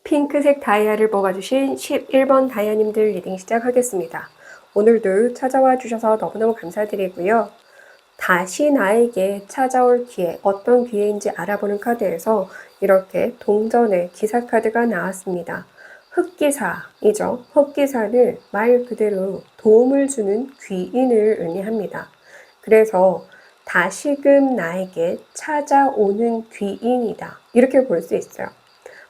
핑크색 다이아를 뽑아주신 11번 다이아님들 리딩 시작하겠습니다. 오늘도 찾아와 주셔서 너무너무 감사드리고요. 다시 나에게 찾아올 기회, 어떤 기회인지 알아보는 카드에서 이렇게 동전의 기사 카드가 나왔습니다. 흑기사이죠. 흑기사는 말 그대로 도움을 주는 귀인을 의미합니다. 그래서 다시금 나에게 찾아오는 귀인이다. 이렇게 볼 수 있어요.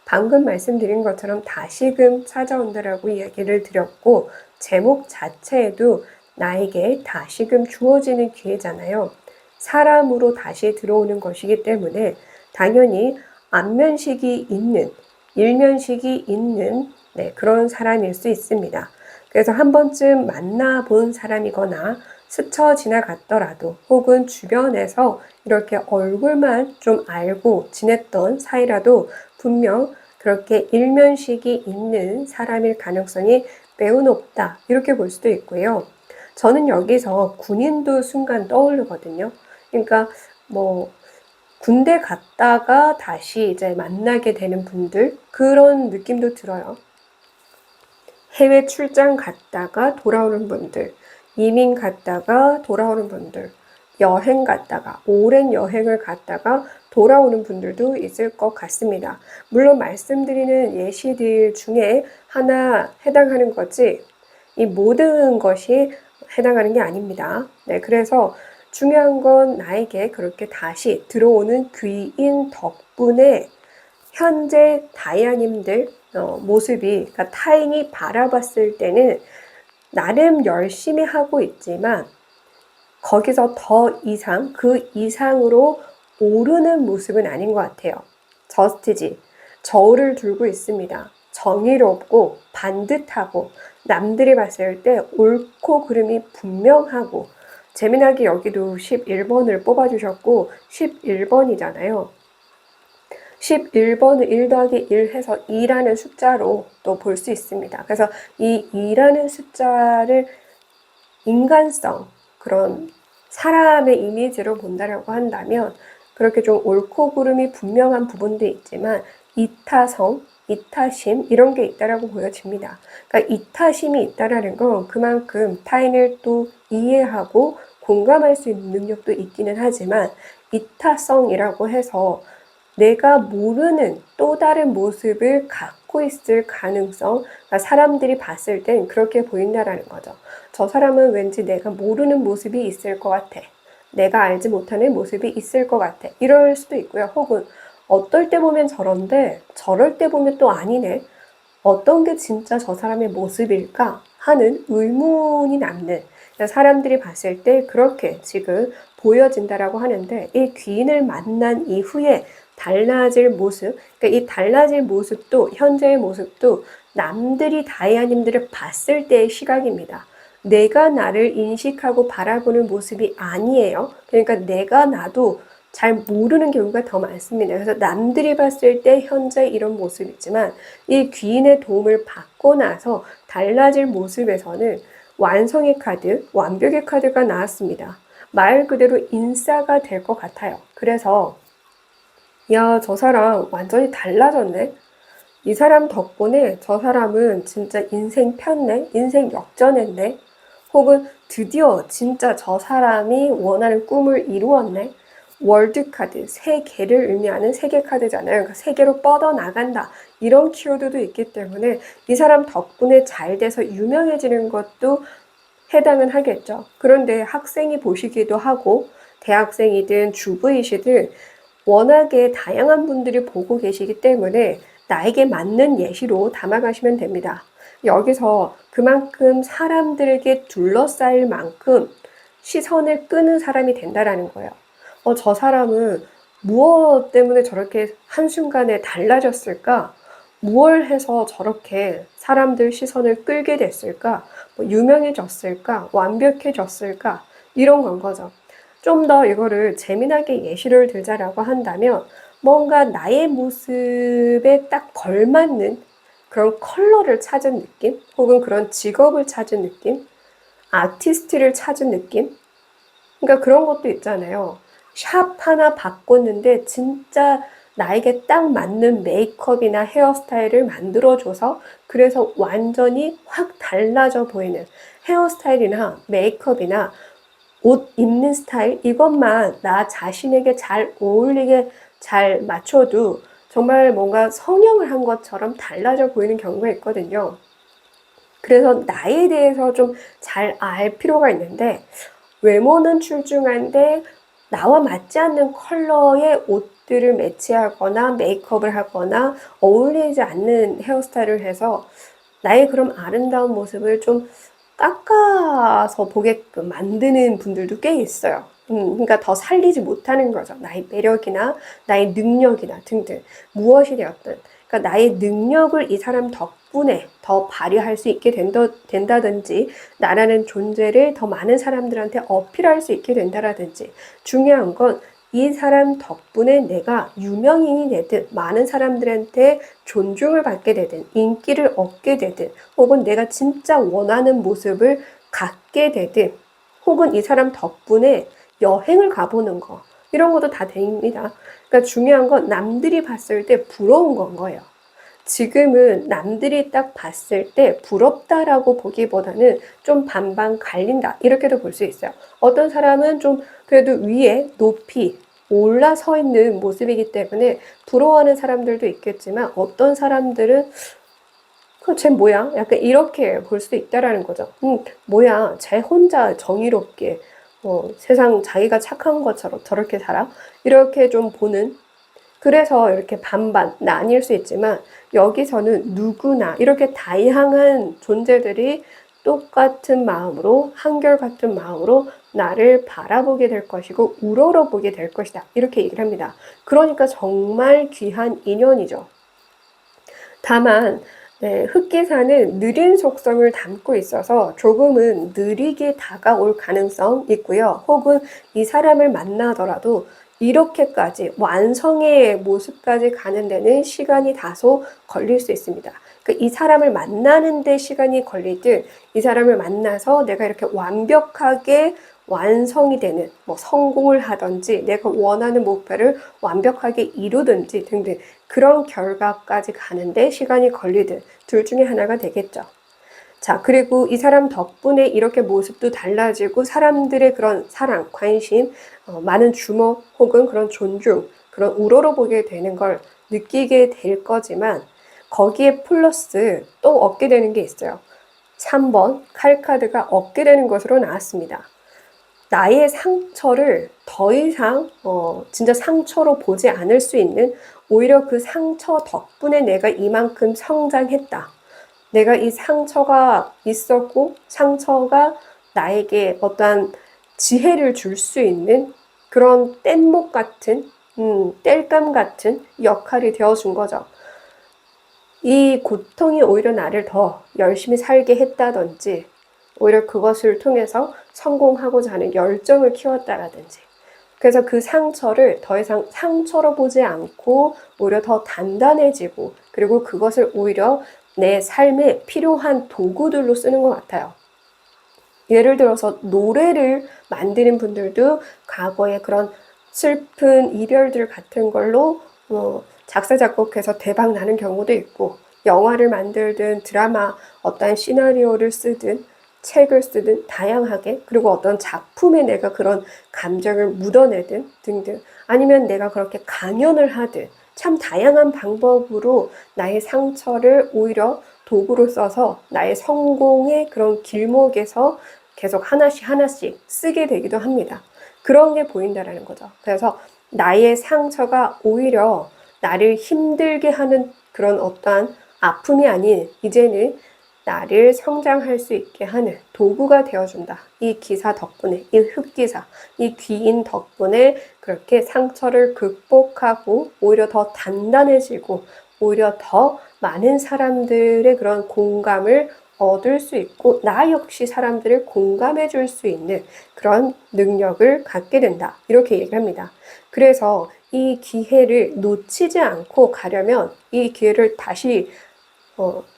방금 말씀드린 것처럼 다시금 찾아온다라고 이야기를 드렸고, 제목 자체에도 나에게 다시금 주어지는 기회잖아요. 사람으로 다시 들어오는 것이기 때문에 당연히 안면식이 있는, 일면식이 있는 그런 사람일 수 있습니다. 그래서 한 번쯤 만나본 사람이거나 스쳐 지나갔더라도 혹은 주변에서 이렇게 얼굴만 좀 알고 지냈던 사이라도 분명 그렇게 일면식이 있는 사람일 가능성이 매우 높다. 이렇게 볼 수도 있고요. 저는 여기서 군인도 순간 떠오르거든요. 그러니까 군대 갔다가 다시 이제 만나게 되는 분들, 그런 느낌도 들어요. 해외 출장 갔다가 돌아오는 분들, 이민 갔다가 돌아오는 분들, 여행 갔다가, 오랜 여행을 갔다가 돌아오는 분들도 있을 것 같습니다. 물론 말씀드리는 예시들 중에 하나 해당하는 거지, 이 모든 것이 해당하는 게 아닙니다. 그래서 중요한 건 나에게 그렇게 다시 들어오는 귀인 덕분에 현재 다이아님들 모습이, 그러니까 타인이 바라봤을 때는 나름 열심히 하고 있지만 거기서 더 이상, 그 이상으로 오르는 모습은 아닌 것 같아요. 저스트지, 저울을 들고 있습니다. 정의롭고 반듯하고 남들이 봤을 때 옳고 그름이 분명하고, 재미나게 여기도 11번을 뽑아주셨고 11번이잖아요. 11번을 1 더하기 1 해서 2라는 숫자로 또 볼 수 있습니다. 그래서 이 2라는 숫자를 인간성, 그런 사람의 이미지로 본다라고 한다면 그렇게 좀 옳고 그름이 분명한 부분도 있지만 이타성, 이타심 이런 게 있다라고 보여집니다. 그러니까 이타심이 있다라는 건 그만큼 타인을 또 이해하고 공감할 수 있는 능력도 있기는 하지만, 이타성이라고 해서 내가 모르는 또 다른 모습을 갖고 있을 가능성, 그러니까 사람들이 봤을 땐 그렇게 보인다라는 거죠. 저 사람은 왠지 내가 모르는 모습이 있을 것 같아. 내가 알지 못하는 모습이 있을 것 같아. 이럴 수도 있고요. 혹은 어떨 때 보면 저런데 저럴 때 보면 또 아니네. 어떤 게 진짜 저 사람의 모습일까 하는 의문이 남는, 사람들이 봤을 때 그렇게 지금 보여진다라고 하는데, 이 귀인을 만난 이후에 달라질 모습, 그러니까 이 달라질 모습도, 현재의 모습도 남들이 다이아님들을 봤을 때의 시각입니다. 내가 나를 인식하고 바라보는 모습이 아니에요. 그러니까 내가 나도 잘 모르는 경우가 더 많습니다. 그래서 남들이 봤을 때 현재 이런 모습이지만 이 귀인의 도움을 받고 나서 달라질 모습에서는 완성의 카드, 완벽의 카드가 나왔습니다. 말 그대로 인싸가 될 것 같아요. 그래서 야, 저 사람 완전히 달라졌네. 이 사람 덕분에 저 사람은 진짜 인생 폈네. 인생 역전했네. 혹은 드디어 진짜 저 사람이 원하는 꿈을 이루었네. 월드 카드, 세계를 의미하는 세계 카드잖아요. 그러니까 세계로 뻗어나간다. 이런 키워드도 있기 때문에 이 사람 덕분에 잘 돼서 유명해지는 것도 해당은 하겠죠. 그런데 학생이 보시기도 하고 대학생이든 주부이시든 워낙에 다양한 분들이 보고 계시기 때문에 나에게 맞는 예시로 담아가시면 됩니다. 여기서 그만큼 사람들에게 둘러싸일 만큼 시선을 끄는 사람이 된다라는 거예요. 저 사람은 무엇 때문에 저렇게 한순간에 달라졌을까? 무엇을 해서 저렇게 사람들 시선을 끌게 됐을까? 유명해졌을까? 완벽해졌을까? 이런 건 거죠. 좀 더 이거를 재미나게 예시를 들자라고 한다면 뭔가 나의 모습에 딱 걸맞는 그런 컬러를 찾은 느낌? 혹은 그런 직업을 찾은 느낌? 아티스트를 찾은 느낌? 그러니까 그런 것도 있잖아요. 샵 하나 바꿨는데 진짜 나에게 딱 맞는 메이크업이나 헤어스타일을 만들어줘서 그래서 완전히 확 달라져 보이는 헤어스타일이나 메이크업이나 옷 입는 스타일 이것만 나 자신에게 잘 어울리게 잘 맞춰도 정말 뭔가 성형을 한 것처럼 달라져 보이는 경우가 있거든요. 그래서 나에 대해서 좀 잘 알 필요가 있는데 외모는 출중한데 나와 맞지 않는 컬러의 옷들을 매치하거나 메이크업을 하거나 어울리지 않는 헤어스타일을 해서 나의 그런 아름다운 모습을 좀 깎아서 보게끔 만드는 분들도 꽤 있어요. 그러니까 더 살리지 못하는 거죠. 나의 매력이나 나의 능력이나 등등 무엇이 되었든 그러니까 나의 능력을 이 사람 덕분에 더 발휘할 수 있게 된다든지 나라는 존재를 더 많은 사람들한테 어필할 수 있게 된다라든지 중요한 건 이 사람 덕분에 내가 유명인이 되든 많은 사람들한테 존중을 받게 되든 인기를 얻게 되든 혹은 내가 진짜 원하는 모습을 갖게 되든 혹은 이 사람 덕분에 여행을 가보는 거 이런 것도 다 됩니다. 그러니까 중요한 건 남들이 봤을 때 부러운 건 거예요. 지금은 남들이 딱 봤을 때 부럽다라고 보기보다는 좀 반반 갈린다 이렇게도 볼 수 있어요. 어떤 사람은 좀 그래도 위에 높이 올라서 있는 모습이기 때문에 부러워하는 사람들도 있겠지만 어떤 사람들은 쟤 뭐야? 약간 이렇게 볼 수도 있다라는 거죠. 뭐야? 쟤 혼자 정의롭게 세상 자기가 착한 것처럼 저렇게 살아? 이렇게 좀 보는 그래서 이렇게 반반 나뉠 수 있지만 여기서는 누구나 이렇게 다양한 존재들이 똑같은 마음으로 한결같은 마음으로 나를 바라보게 될 것이고 우러러보게 될 것이다. 이렇게 얘기를 합니다. 그러니까 정말 귀한 인연이죠. 다만 흑기사는 느린 속성을 담고 있어서 조금은 느리게 다가올 가능성 있고요. 혹은 이 사람을 만나더라도 이렇게까지 완성의 모습까지 가는 데는 시간이 다소 걸릴 수 있습니다. 이 사람을 만나는 데 시간이 걸리듯 이 사람을 만나서 내가 이렇게 완벽하게 완성이 되는 성공을 하든지 내가 원하는 목표를 완벽하게 이루든지 등등 그런 결과까지 가는데 시간이 걸리든 둘 중에 하나가 되겠죠. 자, 그리고 이 사람 덕분에 이렇게 모습도 달라지고 사람들의 그런 사랑, 관심, 많은 주목 혹은 그런 존중, 그런 우러러보게 되는 걸 느끼게 될 거지만 거기에 플러스 또 얻게 되는 게 있어요. 3번 칼카드가 얻게 되는 것으로 나왔습니다. 나의 상처를 더 이상 진짜 상처로 보지 않을 수 있는 오히려 그 상처 덕분에 내가 이만큼 성장했다. 내가 이 상처가 있었고 상처가 나에게 어떠한 지혜를 줄 수 있는 그런 뗏목 같은 땔감 같은 역할이 되어준 거죠. 이 고통이 오히려 나를 더 열심히 살게 했다든지 오히려 그것을 통해서 성공하고자 하는 열정을 키웠다라든지 그래서 그 상처를 더 이상 상처로 보지 않고 오히려 더 단단해지고 그리고 그것을 오히려 내 삶에 필요한 도구들로 쓰는 것 같아요. 예를 들어서 노래를 만드는 분들도 과거에 그런 슬픈 이별들 같은 걸로 작사 작곡해서 대박 나는 경우도 있고 영화를 만들든 드라마 어떤 시나리오를 쓰든 책을 쓰든 다양하게 그리고 어떤 작품에 내가 그런 감정을 묻어내든 등등 아니면 내가 그렇게 강연을 하든 참 다양한 방법으로 나의 상처를 오히려 도구로 써서 나의 성공의 그런 길목에서 계속 하나씩 쓰게 되기도 합니다. 그런 게 보인다라는 거죠. 그래서 나의 상처가 오히려 나를 힘들게 하는 그런 어떠한 아픔이 아닌 이제는 나를 성장할 수 있게 하는 도구가 되어준다. 이 기사 덕분에, 이 흑기사, 이 귀인 덕분에 그렇게 상처를 극복하고 오히려 더 단단해지고 오히려 더 많은 사람들의 그런 공감을 얻을 수 있고 나 역시 사람들을 공감해 줄 수 있는 그런 능력을 갖게 된다. 이렇게 얘기를 합니다. 그래서 이 기회를 놓치지 않고 가려면 이 기회를 다시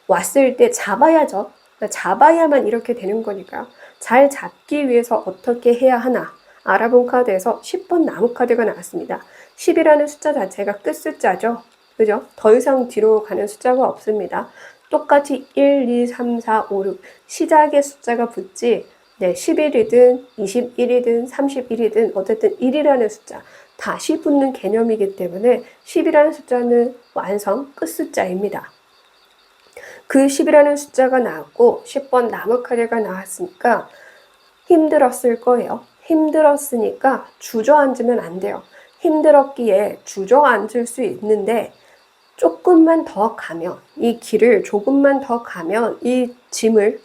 왔을 때 잡아야죠. 잡아야만 이렇게 되는 거니까요. 잘 잡기 위해서 어떻게 해야 하나 알아본 카드에서 10번 나무 카드가 나왔습니다. 10이라는 숫자 자체가 끝숫자죠. 그죠? 더 이상 뒤로 가는 숫자가 없습니다. 똑같이 1, 2, 3, 4, 5, 6 시작의 숫자가 붙지 11이든 21이든 31이든 어쨌든 1이라는 숫자 다시 붙는 개념이기 때문에 10이라는 숫자는 완성 끝숫자입니다. 그 10이라는 숫자가 나왔고 10번 나무 카드가 나왔으니까 힘들었을 거예요. 힘들었으니까 주저앉으면 안 돼요. 힘들었기에 주저앉을 수 있는데 조금만 더 가면 이 길을 조금만 더 가면 이 짐을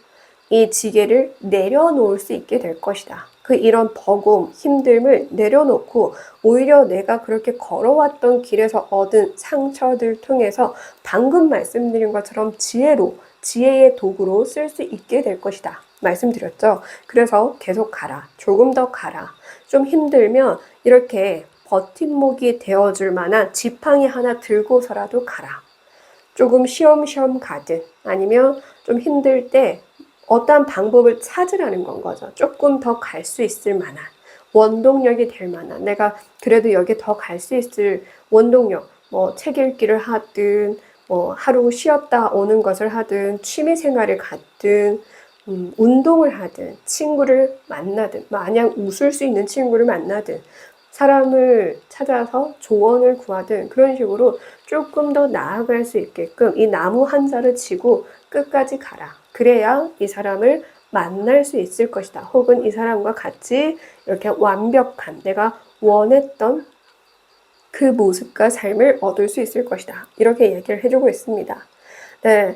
이 지게를 내려놓을 수 있게 될 것이다. 이런 버거움, 힘듦을 내려놓고 오히려 내가 그렇게 걸어왔던 길에서 얻은 상처들 통해서 방금 말씀드린 것처럼 지혜의 도구로 쓸 수 있게 될 것이다. 말씀드렸죠. 그래서 계속 가라. 조금 더 가라. 좀 힘들면 이렇게 버팀목이 되어줄 만한 지팡이 하나 들고서라도 가라. 조금 쉬엄쉬엄 가든 아니면 좀 힘들 때 어떠한 방법을 찾으라는 건 거죠. 조금 더 갈 수 있을 만한 원동력이 될 만한 내가 그래도 여기 더 갈 수 있을 원동력 뭐 책 읽기를 하든 뭐 하루 쉬었다 오는 것을 하든 취미 생활을 갖든 운동을 하든 친구를 만나든 마냥 웃을 수 있는 친구를 만나든 사람을 찾아서 조언을 구하든 그런 식으로 조금 더 나아갈 수 있게끔 이 나무 한 자를 치고 끝까지 가라. 그래야 이 사람을 만날 수 있을 것이다. 혹은 이 사람과 같이 이렇게 완벽한 내가 원했던 그 모습과 삶을 얻을 수 있을 것이다. 이렇게 얘기를 해주고 있습니다. 네,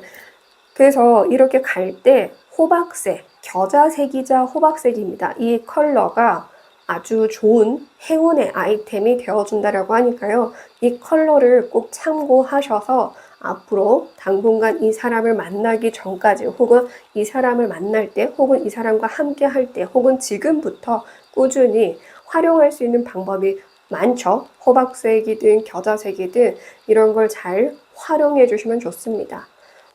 그래서 이렇게 갈 때 호박색, 겨자색이자 호박색입니다. 이 컬러가 아주 좋은 행운의 아이템이 되어준다라고 하니까요. 이 컬러를 꼭 참고하셔서 앞으로 당분간 이 사람을 만나기 전까지 혹은 이 사람을 만날 때 혹은 이 사람과 함께 할 때 혹은 지금부터 꾸준히 활용할 수 있는 방법이 많죠. 호박색이든 겨자색이든 이런 걸 잘 활용해 주시면 좋습니다.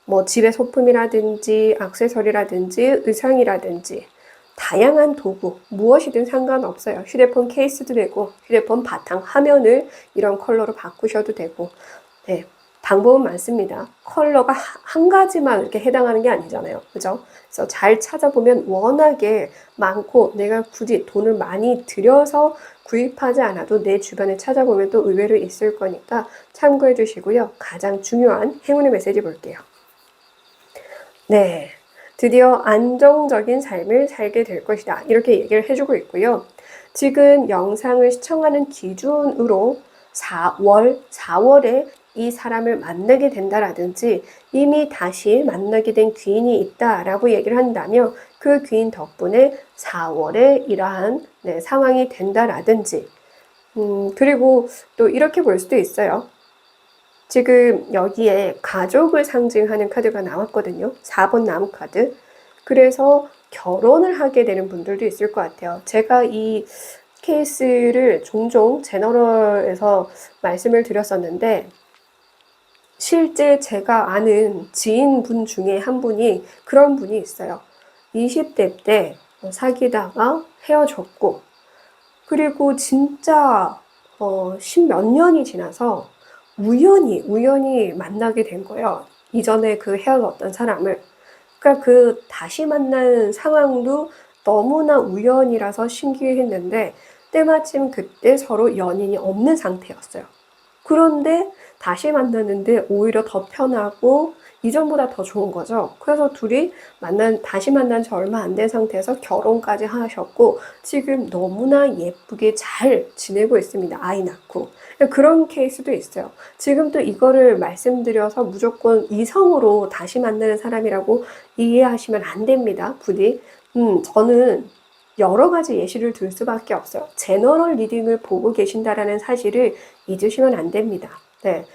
뭐 집의 소품이라든지 액세서리라든지 의상이라든지 다양한 도구 무엇이든 상관없어요. 휴대폰 케이스도 되고 휴대폰 바탕 화면을 이런 컬러로 바꾸셔도 되고 네, 방법은 많습니다. 컬러가 한 가지만 이렇게 해당하는 게 아니잖아요. 그죠? 그래서 잘 찾아보면 워낙에 많고 내가 굳이 돈을 많이 들여서 구입하지 않아도 내 주변에 찾아보면 또 의외로 있을 거니까 참고해 주시고요. 가장 중요한 행운의 메시지 볼게요. 네, 드디어 안정적인 삶을 살게 될 것이다. 이렇게 얘기를 해주고 있고요. 지금 영상을 시청하는 기준으로 4월에 이 사람을 만나게 된다라든지 이미 다시 만나게 된 귀인이 있다라고 얘기를 한다면 그 귀인 덕분에 4월에 이러한 상황이 된다라든지 그리고 또 이렇게 볼 수도 있어요. 지금 여기에 가족을 상징하는 카드가 나왔거든요. 4번 나무 카드. 그래서 결혼을 하게 되는 분들도 있을 것 같아요. 제가 이 케이스를 종종 제너럴에서 말씀을 드렸었는데 실제 제가 아는 지인분 중에 한 분이 그런 분이 있어요. 20대 때 사귀다가 헤어졌고 그리고 진짜 10몇 년이 지나서 우연히 만나게 된 거예요. 이전에 그 헤어졌던 사람을. 그러니까 그 다시 만난 상황도 너무나 우연이라서 신기했는데 때마침 그때 서로 연인이 없는 상태였어요. 그런데 다시 만났는데 오히려 더 편하고 이전보다 더 좋은 거죠. 그래서 둘이 다시 만난 지 얼마 안 된 상태에서 결혼까지 하셨고 지금 너무나 예쁘게 잘 지내고 있습니다. 아이 낳고. 그런 케이스도 있어요. 지금 또 이거를 말씀드려서 무조건 이성으로 다시 만나는 사람이라고 이해하시면 안 됩니다. 부디. 저는 여러 가지 예시를 들 수밖에 없어요. 제너럴 리딩을 보고 계신다라는 사실을 잊으시면 안 됩니다. 네.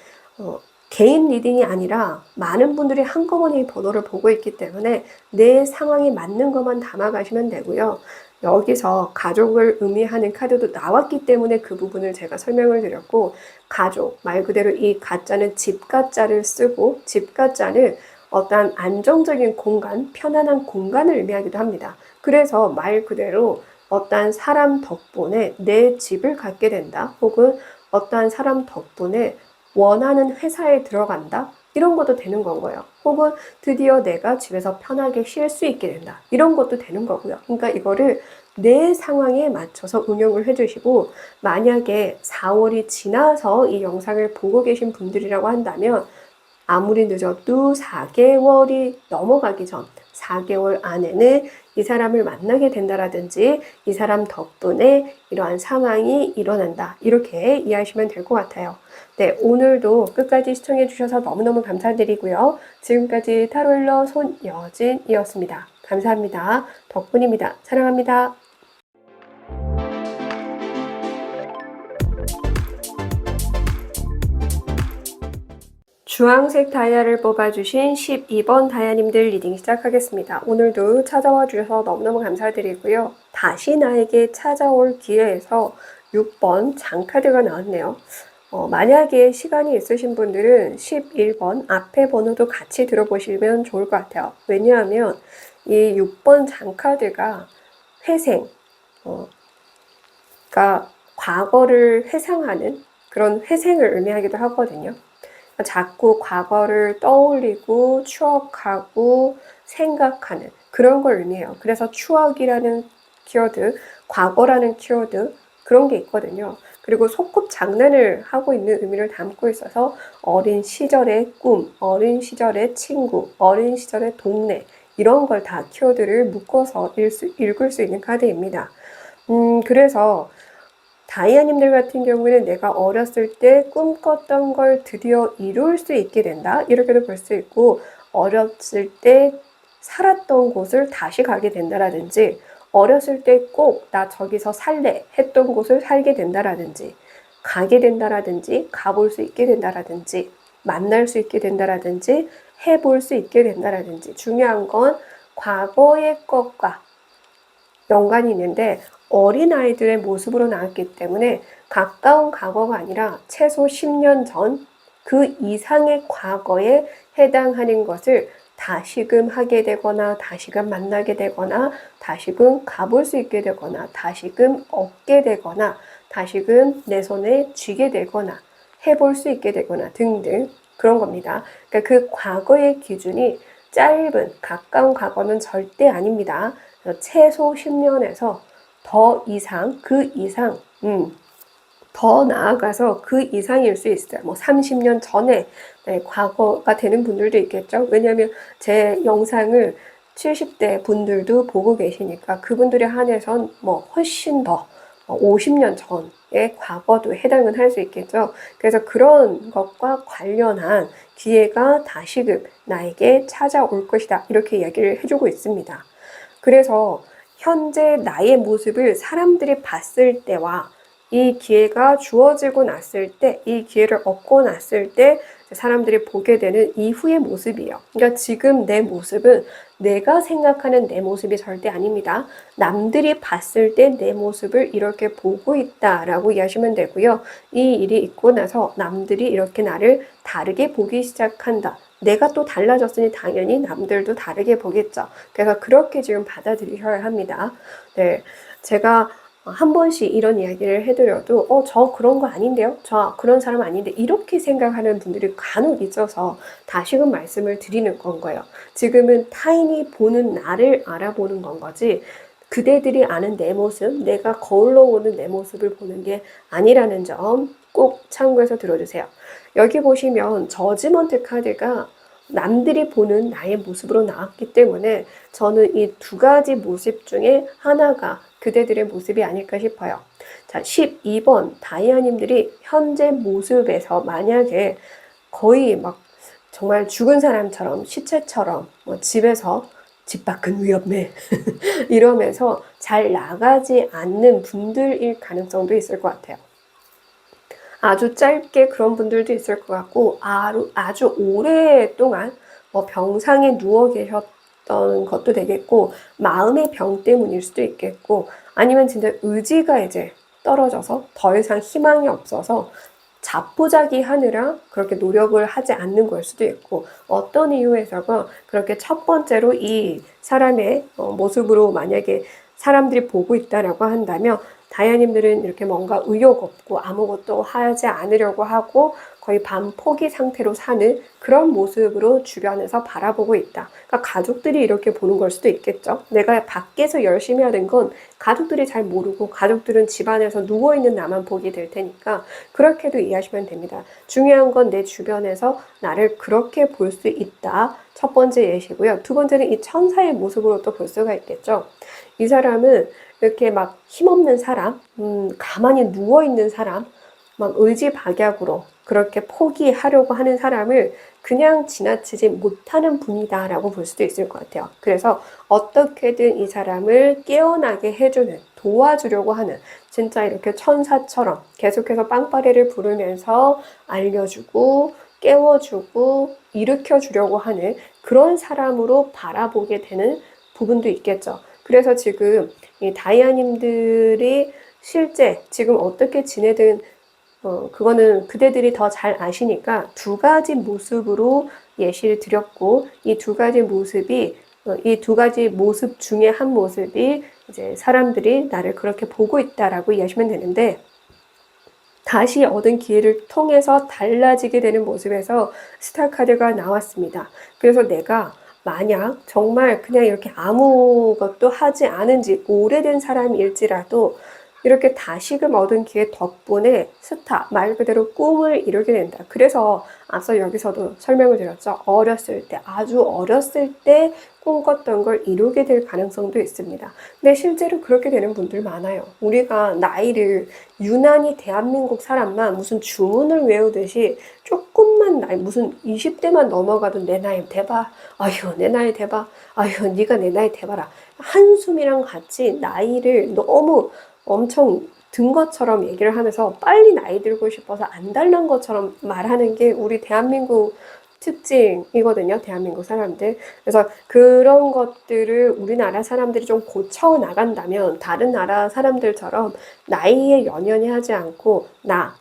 개인 리딩이 아니라 많은 분들이 한꺼번에 이 번호를 보고 있기 때문에 내 상황에 맞는 것만 담아가시면 되고요. 여기서 가족을 의미하는 카드도 나왔기 때문에 그 부분을 제가 설명을 드렸고 가족, 말 그대로 이 가짜는 집 가짜를 쓰고 집 가짜는 어떠한 안정적인 공간, 편안한 공간을 의미하기도 합니다. 그래서 말 그대로 어떠한 사람 덕분에 내 집을 갖게 된다. 혹은 어떠한 사람 덕분에 원하는 회사에 들어간다? 이런 것도 되는 건 거예요. 혹은 드디어 내가 집에서 편하게 쉴 수 있게 된다. 이런 것도 되는 거고요. 그러니까 이거를 내 상황에 맞춰서 응용을 해주시고, 만약에 4월이 지나서 이 영상을 보고 계신 분들이라고 한다면 아무리 늦어도 4개월이 넘어가기 전 4개월 안에는 이 사람을 만나게 된다라든지 이 사람 덕분에 이러한 상황이 일어난다. 이렇게 이해하시면 될 것 같아요. 네, 오늘도 끝까지 시청해 주셔서 너무너무 감사드리고요. 지금까지 타로일러 손여진이었습니다. 감사합니다. 덕분입니다. 사랑합니다. 주황색 다이아를 뽑아주신 12번 다이아님들 리딩 시작하겠습니다. 오늘도 찾아와 주셔서 너무너무 감사드리고요. 다시 나에게 찾아올 기회에서 6번 장카드가 나왔네요. 만약에 시간이 있으신 분들은 11번 앞에 번호도 같이 들어보시면 좋을 것 같아요. 왜냐하면 이 6번 장카드가 회생, 그러니까 과거를 회상하는 그런 회생을 의미하기도 하거든요. 자꾸 과거를 떠올리고 추억하고 생각하는 그런 걸 의미해요. 그래서 추억이라는 키워드, 과거라는 키워드 그런 게 있거든요. 그리고 소꿉장난을 하고 있는 의미를 담고 있어서 어린 시절의 꿈, 어린 시절의 친구, 어린 시절의 동네 이런 걸 다 키워드를 묶어서 읽을 수 있는 카드입니다. 그래서 다이아님들 같은 경우에는 내가 어렸을 때 꿈꿨던 걸 드디어 이룰 수 있게 된다. 이렇게도 볼 수 있고, 어렸을 때 살았던 곳을 다시 가게 된다라든지, 어렸을 때 꼭 나 저기서 살래 했던 곳을 살게 된다라든지, 가게 된다라든지, 가볼 수 있게 된다라든지, 만날 수 있게 된다라든지, 해볼 수 있게 된다라든지, 중요한 건 과거의 것과 연관이 있는데 어린아이들의 모습으로 나왔기 때문에 가까운 과거가 아니라 최소 10년 전 그 이상의 과거에 해당하는 것을 다시금 하게 되거나 다시금 만나게 되거나 다시금 가볼 수 있게 되거나 다시금 얻게 되거나 다시금 내 손에 쥐게 되거나 해볼 수 있게 되거나 등등 그런 겁니다. 그러니까 그 과거의 기준이 짧은 가까운 과거는 절대 아닙니다. 최소 10년에서 더 이상, 그 이상, 더 나아가서 그 이상일 수 있어요. 뭐 30년 전에 과거가 되는 분들도 있겠죠. 왜냐하면 제 영상을 70대 분들도 보고 계시니까 그분들에 한해선 뭐 훨씬 더 50년 전의 과거도 해당은 할 수 있겠죠. 그래서 그런 것과 관련한 기회가 다시금 나에게 찾아올 것이다. 이렇게 이야기를 해주고 있습니다. 그래서 현재 나의 모습을 사람들이 봤을 때와 이 기회가 주어지고 났을 때, 이 기회를 얻고 났을 때 사람들이 보게 되는 이후의 모습이에요. 그러니까 지금 내 모습은 내가 생각하는 내 모습이 절대 아닙니다. 남들이 봤을 때 내 모습을 이렇게 보고 있다라고 이해하시면 되고요. 이 일이 있고 나서 남들이 이렇게 나를 다르게 보기 시작한다. 내가 또 달라졌으니 당연히 남들도 다르게 보겠죠. 그래서 그렇게 지금 받아들이셔야 합니다. 네, 제가 한 번씩 이런 이야기를 해드려도 저 그런 거 아닌데요? 저 그런 사람 아닌데 이렇게 생각하는 분들이 간혹 있어서 다시금 말씀을 드리는 건 거예요. 지금은 타인이 보는 나를 알아보는 건 거지 그대들이 아는 내 모습, 내가 거울로 보는 내 모습을 보는 게 아니라는 점 꼭 참고해서 들어주세요. 여기 보시면 저지먼트 카드가 남들이 보는 나의 모습으로 나왔기 때문에 저는 이 두 가지 모습 중에 하나가 그대들의 모습이 아닐까 싶어요. 자, 12번 다이아님들이 현재 모습에서 만약에 거의 막 정말 죽은 사람처럼 시체처럼 뭐 집에서 집 밖은 위험해 이러면서 잘 나가지 않는 분들일 가능성도 있을 것 같아요. 아주 짧게 그런 분들도 있을 것 같고 아주 오랫동안 뭐 병상에 누워 계셨던 것도 되겠고 마음의 병 때문일 수도 있겠고 아니면 진짜 의지가 이제 떨어져서 더 이상 희망이 없어서 자포자기 하느라 그렇게 노력을 하지 않는 걸 수도 있고 어떤 이유에서가 그렇게 첫 번째로 이 사람의 모습으로 만약에 사람들이 보고 있다라고 한다면 다이아님들은 이렇게 뭔가 의욕 없고 아무것도 하지 않으려고 하고 거의 반포기 상태로 사는 그런 모습으로 주변에서 바라보고 있다. 그러니까 가족들이 이렇게 보는 걸 수도 있겠죠. 내가 밖에서 열심히 하는 건 가족들이 잘 모르고 가족들은 집안에서 누워있는 나만 보게 될 테니까 그렇게도 이해하시면 됩니다. 중요한 건 내 주변에서 나를 그렇게 볼 수 있다. 첫 번째 예시고요. 두 번째는 이 천사의 모습으로 또 볼 수가 있겠죠. 이 사람은 이렇게 막 힘없는 사람, 가만히 누워있는 사람, 막 의지박약으로 그렇게 포기하려고 하는 사람을 그냥 지나치지 못하는 분이다라고 볼 수도 있을 것 같아요. 그래서 어떻게든 이 사람을 깨어나게 해주는, 도와주려고 하는, 진짜 이렇게 천사처럼 계속해서 빵빠레를 부르면서 알려주고 깨워주고 일으켜주려고 하는 그런 사람으로 바라보게 되는 부분도 있겠죠. 그래서 지금 이 다이아님들이 실제 지금 어떻게 지내든 그거는 그대들이 더 잘 아시니까 두 가지 모습으로 예시를 드렸고 이 두 가지 모습이 이 두 가지 모습 중에 한 모습이 이제 사람들이 나를 그렇게 보고 있다라고 이해하시면 되는데 다시 얻은 기회를 통해서 달라지게 되는 모습에서 스타 카드가 나왔습니다. 그래서 내가 만약 정말 그냥 이렇게 아무것도 하지 않은 지 오래된 사람일지라도 이렇게 다시금 얻은 기회 덕분에 스타, 말 그대로 꿈을 이루게 된다. 그래서 앞서 여기서도 설명을 드렸죠. 어렸을 때, 아주 어렸을 때 꿈꿨던 걸 이루게 될 가능성도 있습니다. 근데 실제로 그렇게 되는 분들 많아요. 우리가 나이를 유난히 대한민국 사람만 무슨 주문을 외우듯이 조금만 나이, 무슨 20대만 넘어가도 내 나이 대봐. 아휴, 내 나이 대봐. 아휴, 네가 내 나이 대봐라. 한숨이랑 같이 나이를 너무 엄청 든 것처럼 얘기를 하면서 빨리 나이 들고 싶어서 안달난 것처럼 말하는 게 우리 대한민국 특징이거든요. 대한민국 사람들. 그래서 그런 것들을 우리나라 사람들이 좀 고쳐 나간다면 다른 나라 사람들처럼 나이에 연연히 하지 않고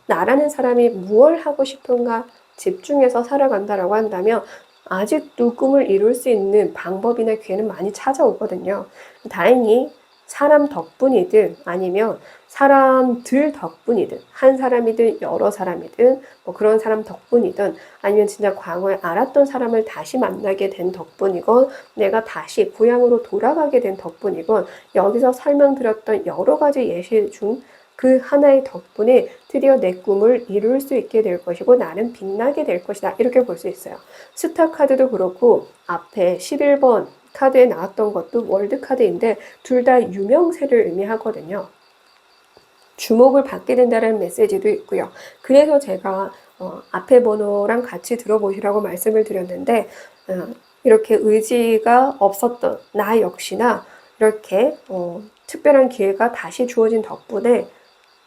나라는 사람이 무엇을 하고 싶은가 집중해서 살아간다라고 한다면 아직도 꿈을 이룰 수 있는 방법이나 기회는 많이 찾아오거든요. 다행히 사람 덕분이든 아니면 사람들 덕분이든 한 사람이든 여러 사람이든 뭐 그런 사람 덕분이든 아니면 진짜 과거에 알았던 사람을 다시 만나게 된 덕분이건 내가 다시 고향으로 돌아가게 된 덕분이건 여기서 설명드렸던 여러 가지 예시 중 그 하나의 덕분에 드디어 내 꿈을 이룰 수 있게 될 것이고 나는 빛나게 될 것이다. 이렇게 볼 수 있어요. 스타 카드도 그렇고 앞에 11번 카드에 나왔던 것도 월드 카드인데 둘 다 유명세를 의미하거든요. 주목을 받게 된다는 메시지도 있고요. 그래서 제가 앞에 번호랑 같이 들어보시라고 말씀을 드렸는데 이렇게 의지가 없었던 나 역시나 이렇게 특별한 기회가 다시 주어진 덕분에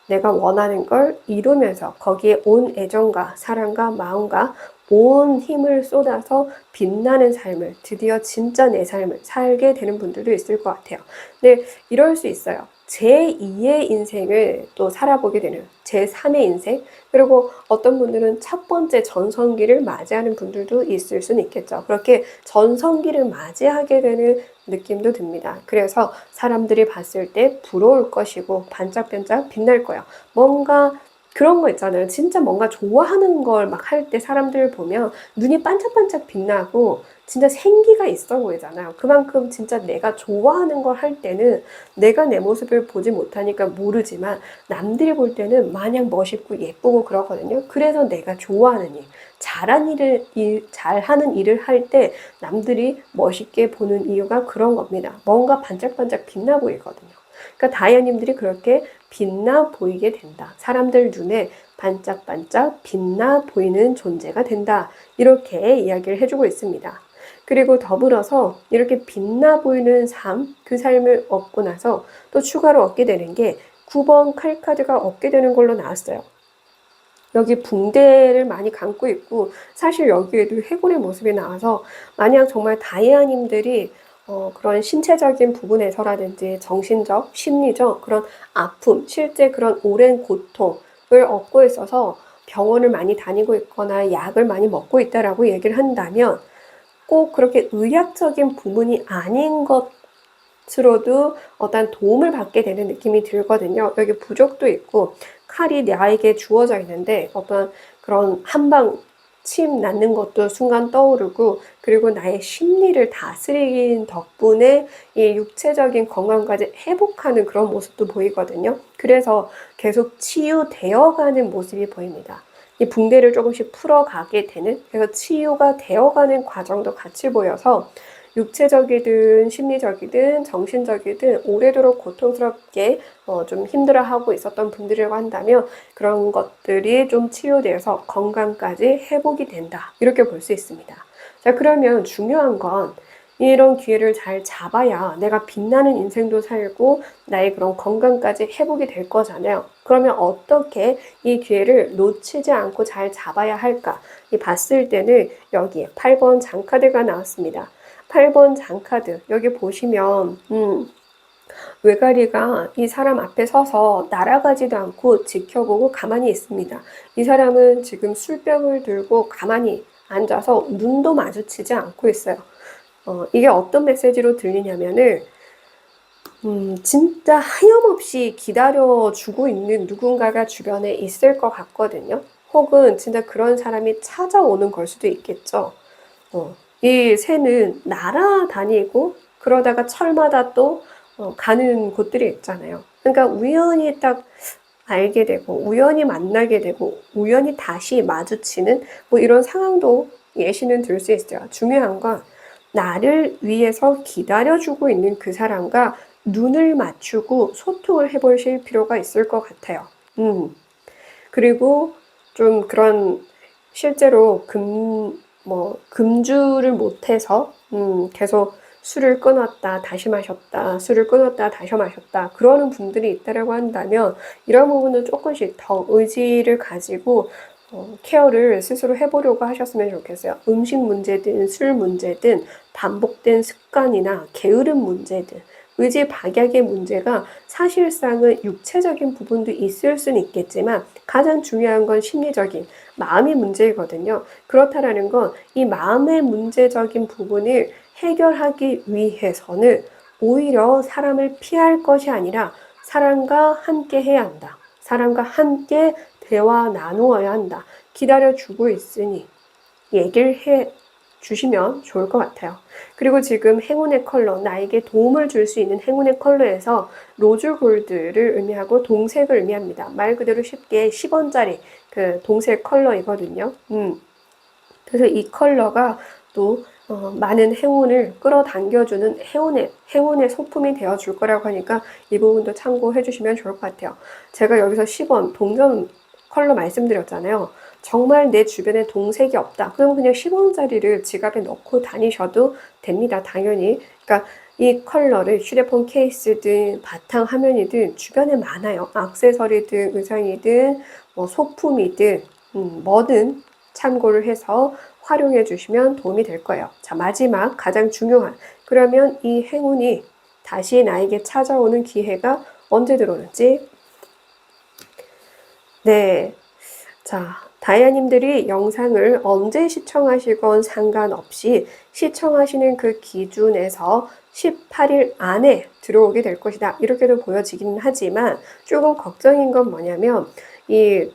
내가 원하는 걸 이루면서 거기에 온 애정과 사랑과 마음과 온 힘을 쏟아서 빛나는 삶을 드디어 진짜 내 삶을 살게 되는 분들도 있을 것 같아요. 근데 이럴 수 있어요. 제2의 인생을 또 살아보게 되는 제3의 인생 그리고 어떤 분들은 첫 번째 전성기를 맞이하는 분들도 있을 수는 있겠죠. 그렇게 전성기를 맞이하게 되는 느낌도 듭니다. 그래서 사람들이 봤을 때 부러울 것이고 반짝반짝 빛날 거예요. 뭔가 그런 거 있잖아요. 진짜 뭔가 좋아하는 걸 막 할 때 사람들 보면 눈이 반짝반짝 빛나고 진짜 생기가 있어 보이잖아요. 그만큼 진짜 내가 좋아하는 걸 할 때는 내가 내 모습을 보지 못하니까 모르지만 남들이 볼 때는 마냥 멋있고 예쁘고 그러거든요. 그래서 내가 좋아하는 일, 잘하는 일을 할 때 남들이 멋있게 보는 이유가 그런 겁니다. 뭔가 반짝반짝 빛나 보이거든요. 그러니까 다이아님들이 그렇게 빛나 보이게 된다. 사람들 눈에 반짝반짝 빛나 보이는 존재가 된다. 이렇게 이야기를 해주고 있습니다. 그리고 더불어서 이렇게 빛나 보이는 삶, 그 삶을 얻고 나서 또 추가로 얻게 되는 게 9번 칼카드가 얻게 되는 걸로 나왔어요. 여기 붕대를 많이 감고 있고 사실 여기에도 해골의 모습이 나와서 만약 정말 다이아님들이 그런 신체적인 부분에서라든지 정신적, 심리적 그런 아픔, 실제 그런 오랜 고통을 얻고 있어서 병원을 많이 다니고 있거나 약을 많이 먹고 있다라고 얘기를 한다면 꼭 그렇게 의학적인 부분이 아닌 것 스스로도 어떤 도움을 받게 되는 느낌이 들거든요. 여기 부족도 있고 칼이 나에게 주어져 있는데 어떤 그런 한방 침 낳는 것도 순간 떠오르고, 그리고 나의 심리를 다스린 덕분에 이 육체적인 건강까지 회복하는 그런 모습도 보이거든요. 그래서 계속 치유되어가는 모습이 보입니다. 이 붕대를 조금씩 풀어가게 되는, 그래서 치유가 되어가는 과정도 같이 보여서 육체적이든 심리적이든 정신적이든 오래도록 고통스럽게 좀 힘들어하고 있었던 분들이라고 한다면 그런 것들이 좀 치유되어서 건강까지 회복이 된다, 이렇게 볼 수 있습니다. 자, 그러면 중요한 건 이런 기회를 잘 잡아야 내가 빛나는 인생도 살고 나의 그런 건강까지 회복이 될 거잖아요. 그러면 어떻게 이 기회를 놓치지 않고 잘 잡아야 할까? 이 봤을 때는 여기에 8번 장카드가 나왔습니다. 8번 장카드, 여기 보시면 외가리가 이 사람 앞에 서서 날아가지도 않고 지켜보고 가만히 있습니다. 이 사람은 지금 술병을 들고 가만히 앉아서 눈도 마주치지 않고 있어요. 이게 어떤 메시지로 들리냐면은 진짜 하염없이 기다려주고 있는 누군가가 주변에 있을 것 같거든요. 혹은 진짜 그런 사람이 찾아오는 걸 수도 있겠죠. 이 새는 날아다니고 그러다가 철마다 또 가는 곳들이 있잖아요. 그러니까 우연히 딱 알게 되고 우연히 만나게 되고 우연히 다시 마주치는 뭐 이런 상황도 예시는 들 수 있어요. 중요한 건 나를 위해서 기다려주고 있는 그 사람과 눈을 맞추고 소통을 해보실 필요가 있을 것 같아요. 그리고 좀 그런 실제로 금주를 못해서 계속 술을 끊었다 다시 마셨다 술을 끊었다 다시 마셨다 그러는 분들이 있다라고 한다면 이런 부분은 조금씩 더 의지를 가지고 케어를 스스로 해보려고 하셨으면 좋겠어요. 음식 문제든 술 문제든 반복된 습관이나 게으름 문제든 의지 박약의 문제가 사실상은 육체적인 부분도 있을 수는 있겠지만 가장 중요한 건 심리적인 마음의 문제이거든요. 그렇다라는 건 이 마음의 문제적인 부분을 해결하기 위해서는 오히려 사람을 피할 것이 아니라 사람과 함께 해야 한다. 사람과 함께 대화 나누어야 한다. 기다려주고 있으니 얘기를 해 주시면 좋을 것 같아요. 그리고 지금 행운의 컬러, 나에게 도움을 줄 수 있는 행운의 컬러에서 로즈 골드를 의미하고 동색을 의미합니다. 말 그대로 쉽게 10원짜리 그 동색 컬러이거든요. 그래서 이 컬러가 또 많은 행운을 끌어당겨주는 행운의 소품이 되어줄 거라고 하니까 이 부분도 참고해 주시면 좋을 것 같아요. 제가 여기서 10원 동전 컬러 말씀드렸잖아요. 정말 내 주변에 동색이 없다. 그럼 그냥 10원짜리를 지갑에 넣고 다니셔도 됩니다. 당연히. 그러니까 이 컬러를 휴대폰 케이스든 바탕화면이든 주변에 많아요. 액세서리든 의상이든 뭐 소품이든 뭐든 참고를 해서 활용해 주시면 도움이 될 거예요. 자, 마지막 가장 중요한, 그러면 이 행운이 다시 나에게 찾아오는 기회가 언제 들어오는지. 네. 자, 다이아님들이 영상을 언제 시청하시건 상관없이 시청하시는 그 기준에서 18일 안에 들어오게 될 것이다. 이렇게도 보여지기는 하지만 조금 걱정인 건 뭐냐면 이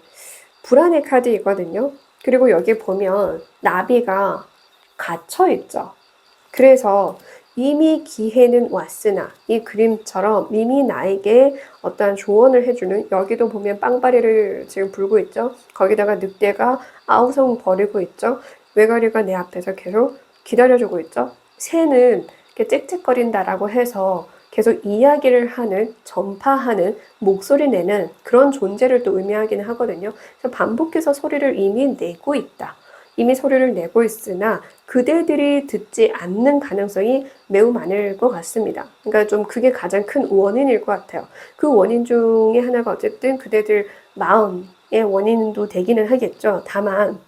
불안의 카드이거든요. 그리고 여기 보면 나비가 갇혀 있죠. 그래서 이미 기회는 왔으나 이 그림처럼 이미 나에게 어떠한 조언을 해주는, 여기도 보면 빵바리를 지금 불고 있죠. 거기다가 늑대가 아우성 버리고 있죠. 외가리가 내 앞에서 계속 기다려주고 있죠. 새는 이렇게 짹짹거린다라고 해서 계속 이야기를 하는, 전파하는, 목소리 내는 그런 존재를 또 의미하기는 하거든요. 그래서 반복해서 소리를 이미 내고 있다. 이미 소리를 내고 있으나 그대들이 듣지 않는 가능성이 매우 많을 것 같습니다. 그러니까 좀 그게 가장 큰 원인일 것 같아요. 그 원인 중에 하나가 어쨌든 그대들 마음의 원인도 되기는 하겠죠. 다만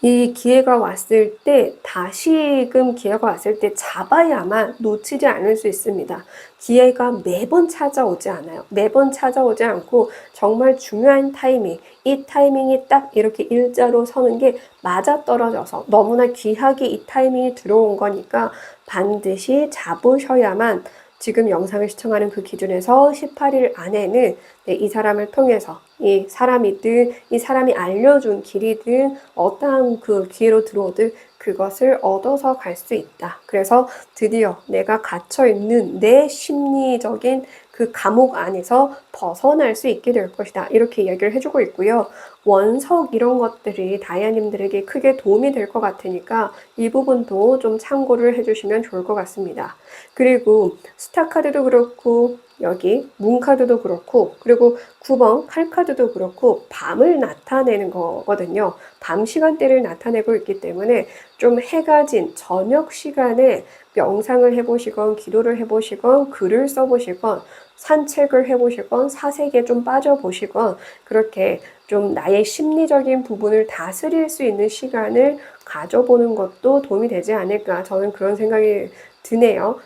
이 기회가 왔을 때, 다시금 기회가 왔을 때 잡아야만 놓치지 않을 수 있습니다. 기회가 매번 찾아오지 않아요. 매번 찾아오지 않고 정말 중요한 타이밍, 이 타이밍이 딱 이렇게 일자로 서는 게 맞아떨어져서 너무나 귀하게 이 타이밍이 들어온 거니까 반드시 잡으셔야만 지금 영상을 시청하는 그 기준에서 18일 안에는 이 사람을 통해서 이 사람이든 이 사람이 알려준 길이든 어떠한 그 기회로 들어오든 그것을 얻어서 갈 수 있다. 그래서 드디어 내가 갇혀있는 내 심리적인 그 감옥 안에서 벗어날 수 있게 될 것이다. 이렇게 얘기를 해주고 있고요. 원석 이런 것들이 다이아님들에게 크게 도움이 될 것 같으니까 이 부분도 좀 참고를 해주시면 좋을 것 같습니다. 그리고 스타카드도 그렇고 여기 문카드도 그렇고 그리고 9번 칼카드도 그렇고 밤을 나타내는 거거든요. 밤 시간대를 나타내고 있기 때문에 좀 해가 진 저녁 시간에 명상을 해보시건 기도를 해보시건 글을 써보시건 산책을 해보시건 사색에 좀 빠져보시건 그렇게 좀 나의 심리적인 부분을 다스릴 수 있는 시간을 가져보는 것도 도움이 되지 않을까 저는 그런 생각이 드네요.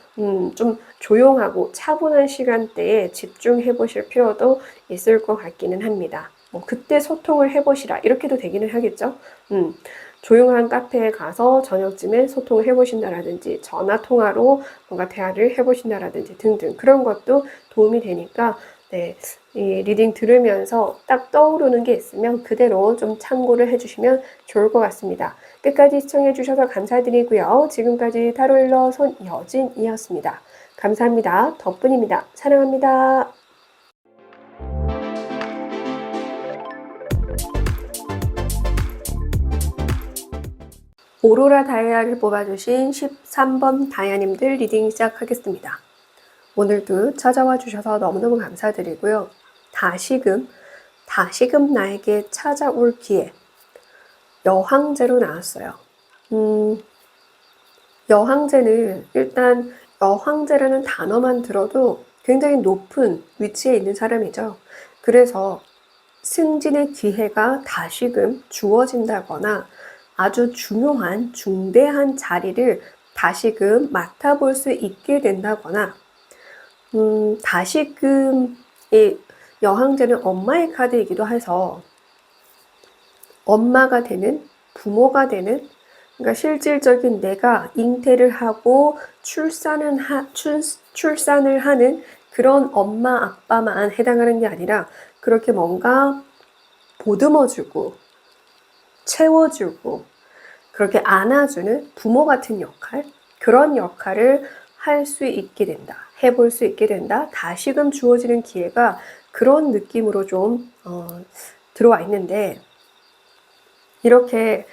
좀 조용하고 차분한 시간대에 집중해 보실 필요도 있을 것 같기는 합니다. 뭐 그때 소통을 해보시라 이렇게도 되기는 하겠죠. 조용한 카페에 가서 저녁쯤에 소통을 해보신다라든지 전화 통화로 뭔가 대화를 해보신다라든지 등등 그런 것도 도움이 되니까 네, 이 리딩 들으면서 딱 떠오르는 게 있으면 그대로 좀 참고를 해주시면 좋을 것 같습니다. 끝까지 시청해 주셔서 감사드리고요. 지금까지 타로일러 손여진이었습니다. 감사합니다. 덕분입니다. 사랑합니다. 오로라 다이아를 뽑아주신 13번 다이아님들 리딩 시작하겠습니다. 오늘도 찾아와 주셔서 너무너무 감사드리고요. 다시금 나에게 찾아올 기회 여황제로 나왔어요. 여황제는 일단 여황제라는 단어만 들어도 굉장히 높은 위치에 있는 사람이죠. 그래서 승진의 기회가 다시금 주어진다거나 아주 중요한 중대한 자리를 다시금 맡아볼 수 있게 된다거나 다시금 이 여황제는 엄마의 카드이기도 해서 엄마가 되는 부모가 되는 그러니까 실질적인 내가 잉태를 하고 출산을 하는 그런 엄마 아빠만 해당하는 게 아니라 그렇게 뭔가 보듬어주고 채워주고 그렇게 안아주는 부모 같은 역할 그런 역할을 할 수 있게 된다. 해볼 수 있게 된다. 다시금 주어지는 기회가 그런 느낌으로 좀 들어와 있는데 이렇게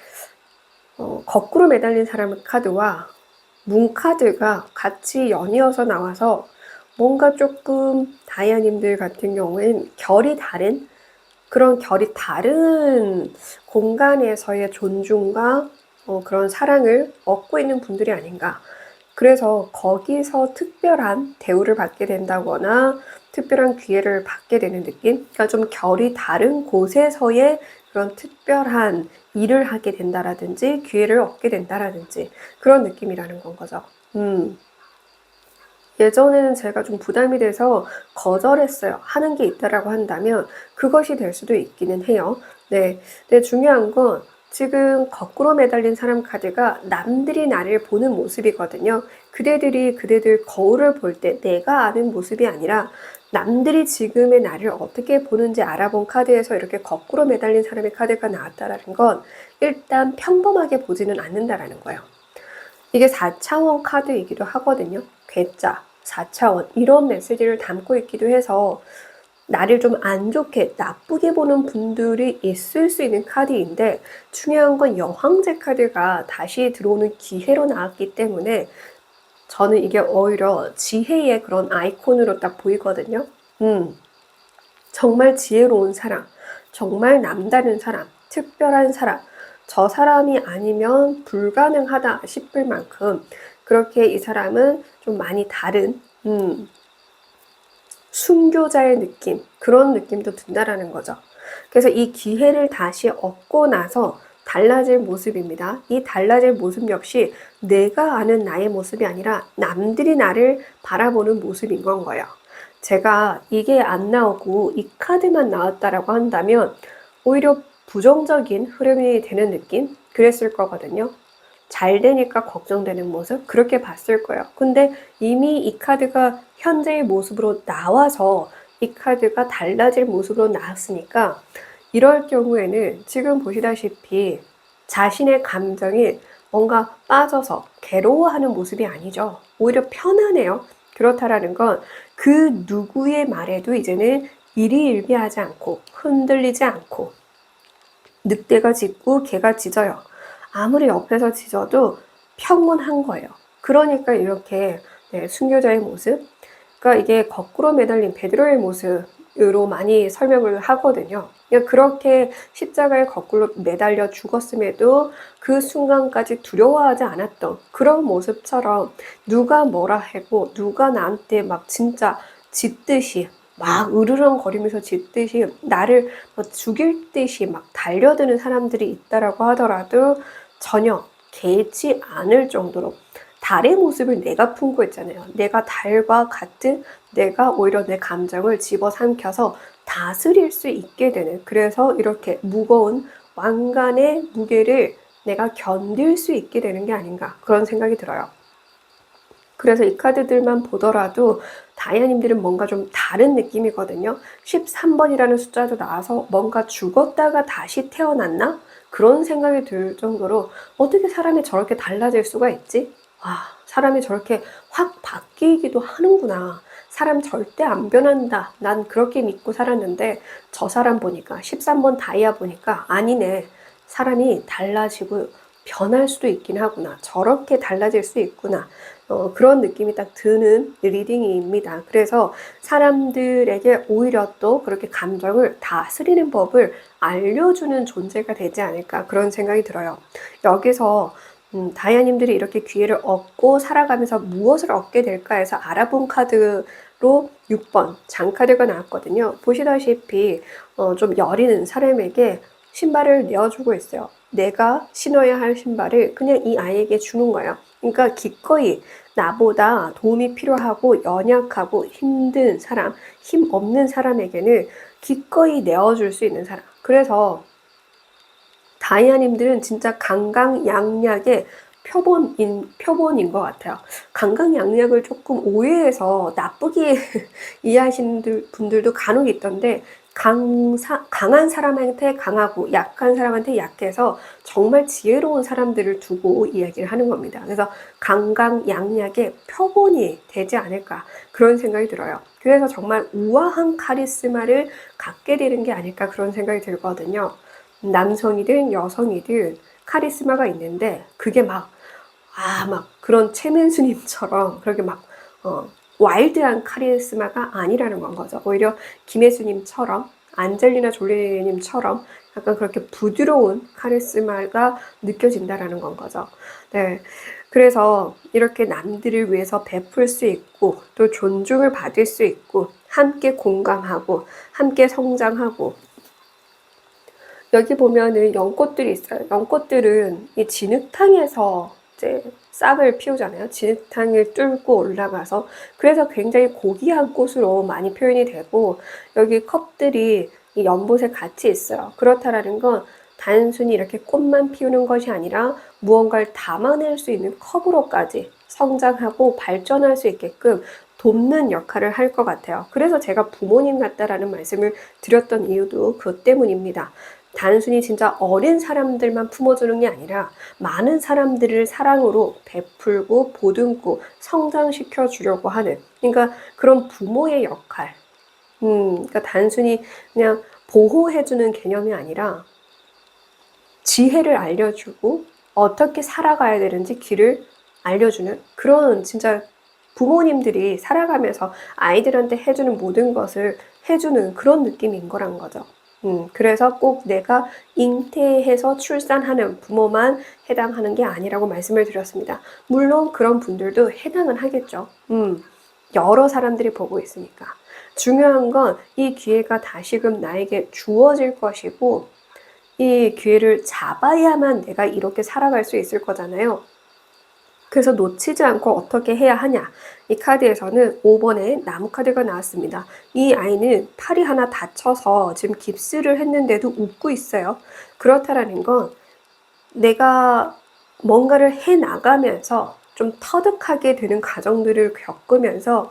거꾸로 매달린 사람의 카드와 문 카드가 같이 연이어서 나와서 뭔가 조금 다이아님들 같은 경우엔 결이 다른 그런 결이 다른 공간에서의 존중과 그런 사랑을 얻고 있는 분들이 아닌가. 그래서 거기서 특별한 대우를 받게 된다거나 특별한 기회를 받게 되는 느낌? 그러니까 좀 결이 다른 곳에서의 그런 특별한 일을 하게 된다라든지 기회를 얻게 된다라든지 그런 느낌이라는 건 거죠. 예전에는 제가 좀 부담이 돼서 거절했어요. 하는 게 있다라고 한다면 그것이 될 수도 있기는 해요. 네. 근데 중요한 건 지금 거꾸로 매달린 사람 카드가 남들이 나를 보는 모습이거든요. 그대들 거울을 볼 때 내가 아는 모습이 아니라 남들이 지금의 나를 어떻게 보는지 알아본 카드에서 이렇게 거꾸로 매달린 사람의 카드가 나왔다라는 건 일단 평범하게 보지는 않는다라는 거예요. 이게 4차원 카드이기도 하거든요. 괴짜, 4차원 이런 메시지를 담고 있기도 해서 나를 좀 안 좋게 나쁘게 보는 분들이 있을 수 있는 카드인데 중요한 건 여황제 카드가 다시 들어오는 기회로 나왔기 때문에 저는 이게 오히려 지혜의 그런 아이콘으로 딱 보이거든요. 정말 지혜로운 사람, 정말 남다른 사람, 특별한 사람, 저 사람이 아니면 불가능하다 싶을 만큼 그렇게 이 사람은 좀 많이 다른 순교자의 느낌 그런 느낌도 든다라는 거죠. 그래서 이 기회를 다시 얻고 나서 달라질 모습입니다. 이 달라질 모습 역시 내가 아는 나의 모습이 아니라 남들이 나를 바라보는 모습인 건 거예요. 제가 이게 안 나오고 이 카드만 나왔다라고 한다면 오히려 부정적인 흐름이 되는 느낌? 그랬을 거거든요. 잘 되니까 걱정되는 모습? 그렇게 봤을 거예요. 근데 이미 이 카드가 현재의 모습으로 나와서 이 카드가 달라질 모습으로 나왔으니까 이럴 경우에는 지금 보시다시피 자신의 감정이 뭔가 빠져서 괴로워하는 모습이 아니죠. 오히려 편안해요. 그렇다라는 건 그 누구의 말에도 이제는 일희일비하지 않고 흔들리지 않고 늑대가 짖고 개가 짖어요. 아무리 옆에서 짖어도 평온한 거예요. 그러니까 이렇게 순교자의 모습, 그러니까 이게 거꾸로 매달린 베드로의 모습으로 많이 설명을 하거든요. 그러니까 그렇게 십자가에 거꾸로 매달려 죽었음에도 그 순간까지 두려워하지 않았던 그런 모습처럼 누가 뭐라 해도 누가 나한테 막 진짜 짖듯이 막 으르렁거리면서 짖듯이 나를 죽일 듯이 막 달려드는 사람들이 있다라고 하더라도 전혀 개의치 않을 정도로 달의 모습을 내가 품고 있잖아요. 내가 달과 같은 내가 오히려 내 감정을 집어삼켜서 다스릴 수 있게 되는, 그래서 이렇게 무거운 왕관의 무게를 내가 견딜 수 있게 되는 게 아닌가 그런 생각이 들어요. 그래서 이 카드들만 보더라도 다이아님들은 뭔가 좀 다른 느낌이거든요. 13번이라는 숫자도 나와서 뭔가 죽었다가 다시 태어났나? 그런 생각이 들 정도로 어떻게 사람이 저렇게 달라질 수가 있지? 와, 사람이 저렇게 확 바뀌기도 하는구나. 사람 절대 안 변한다. 난 그렇게 믿고 살았는데 저 사람 보니까 13번 다이아 보니까 아니네. 사람이 달라지고 변할 수도 있긴 하구나. 저렇게 달라질 수 있구나. 그런 느낌이 딱 드는 리딩입니다. 그래서 사람들에게 오히려 또 그렇게 감정을 다스리는 법을 알려주는 존재가 되지 않을까 그런 생각이 들어요. 여기서 다이아님들이 이렇게 기회를 얻고 살아가면서 무엇을 얻게 될까 해서 알아본 카드로 6번 장카드가 나왔거든요. 보시다시피 좀 여리는 사람에게 신발을 내어주고 있어요. 내가 신어야 할 신발을 그냥 이 아이에게 주는 거예요. 그러니까 기꺼이 나보다 도움이 필요하고 연약하고 힘든 사람, 힘 없는 사람에게는 기꺼이 내어줄 수 있는 사람. 그래서 다이아님들은 진짜 강강약약의 표본인 것 같아요. 강강약약을 조금 오해해서 나쁘게 이해하시는 분들도 간혹 있던데 강한 사람한테 강하고 약한 사람한테 약해서 정말 지혜로운 사람들을 두고 이야기를 하는 겁니다. 그래서 강강약약의 표본이 되지 않을까 그런 생각이 들어요. 그래서 정말 우아한 카리스마를 갖게 되는 게 아닐까 그런 생각이 들거든요. 남성이든 여성이든 카리스마가 있는데 그게 막 그런 최민수님처럼 그렇게 와일드한 카리스마가 아니라는 건 거죠. 오히려 김혜수님처럼 안젤리나 졸리님처럼 약간 그렇게 부드러운 카리스마가 느껴진다라는 건 거죠. 네. 그래서 이렇게 남들을 위해서 베풀 수 있고 또 존중을 받을 수 있고 함께 공감하고 함께 성장하고 여기 보면은 연꽃들이 있어요. 연꽃들은 이 진흙탕에서 이제 싹을 피우잖아요. 진흙탕을 뚫고 올라가서. 그래서 굉장히 고귀한 꽃으로 많이 표현이 되고 여기 컵들이 이 연못에 같이 있어요. 그렇다라는 건 단순히 이렇게 꽃만 피우는 것이 아니라 무언가를 담아낼 수 있는 컵으로까지 성장하고 발전할 수 있게끔 돕는 역할을 할 것 같아요. 그래서 제가 부모님 같다라는 말씀을 드렸던 이유도 그 때문입니다. 단순히 진짜 어린 사람들만 품어주는 게 아니라 많은 사람들을 사랑으로 베풀고 보듬고 성장시켜 주려고 하는, 그러니까 그런 부모의 역할. 그러니까 단순히 그냥 보호해주는 개념이 아니라 지혜를 알려주고 어떻게 살아가야 되는지 길을 알려주는 그런 진짜 부모님들이 살아가면서 아이들한테 해주는 모든 것을 해주는 그런 느낌인 거란 거죠. 그래서 꼭 내가 잉태해서 출산하는 부모만 해당하는 게 아니라고 말씀을 드렸습니다. 물론 그런 분들도 해당은 하겠죠. 여러 사람들이 보고 있으니까. 중요한 건 이 기회가 다시금 나에게 주어질 것이고 이 기회를 잡아야만 내가 이렇게 살아갈 수 있을 거잖아요. 그래서 놓치지 않고 어떻게 해야 하냐. 이 카드에서는 5번에 나무 카드가 나왔습니다. 이 아이는 팔이 하나 다쳐서 지금 깁스를 했는데도 웃고 있어요. 그렇다라는 건 내가 뭔가를 해 나가면서 좀 터득하게 되는 과정들을 겪으면서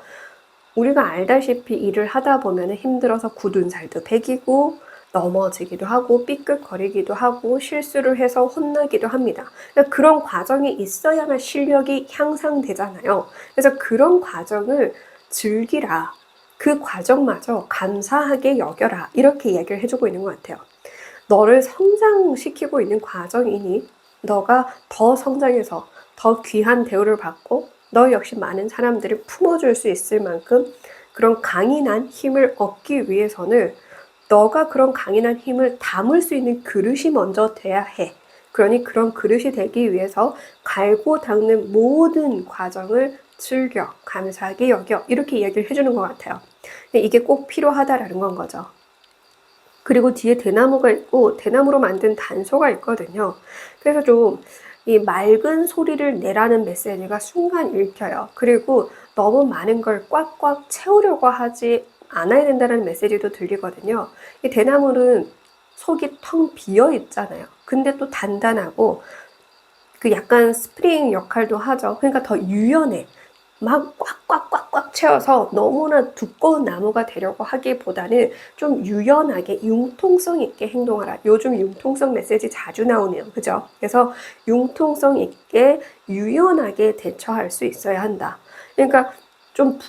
우리가 알다시피 일을 하다 보면 힘들어서 굳은 살도 배기고 넘어지기도 하고 삐끗거리기도 하고 실수를 해서 혼나기도 합니다. 그러니까 그런 과정이 있어야만 실력이 향상되잖아요. 그래서 그런 과정을 즐기라. 그 과정마저 감사하게 여겨라. 이렇게 이야기를 해주고 있는 것 같아요. 너를 성장시키고 있는 과정이니 너가 더 성장해서 더 귀한 대우를 받고 너 역시 많은 사람들을 품어줄 수 있을 만큼 그런 강인한 힘을 얻기 위해서는 너가 그런 강인한 힘을 담을 수 있는 그릇이 먼저 돼야 해. 그러니 그런 그릇이 되기 위해서 갈고 닦는 모든 과정을 즐겨, 감사하게 여겨. 이렇게 이야기를 해주는 것 같아요. 이게 꼭 필요하다라는 건 거죠. 그리고 뒤에 대나무가 있고 대나무로 만든 단소가 있거든요. 그래서 좀 이 맑은 소리를 내라는 메시지가 순간 읽혀요. 그리고 너무 많은 걸 꽉꽉 채우려고 하지 않아야 된다는 메시지도 들리거든요. 이 대나무는 속이 텅 비어 있잖아요. 근데 또 단단하고 그 약간 스프링 역할도 하죠. 그러니까 더 유연해. 막 꽉꽉꽉꽉 채워서 너무나 두꺼운 나무가 되려고 하기보다는 좀 유연하게 융통성 있게 행동하라. 요즘 융통성 메시지 자주 나오네요. 그죠? 그래서 융통성 있게 유연하게 대처할 수 있어야 한다. 그러니까 좀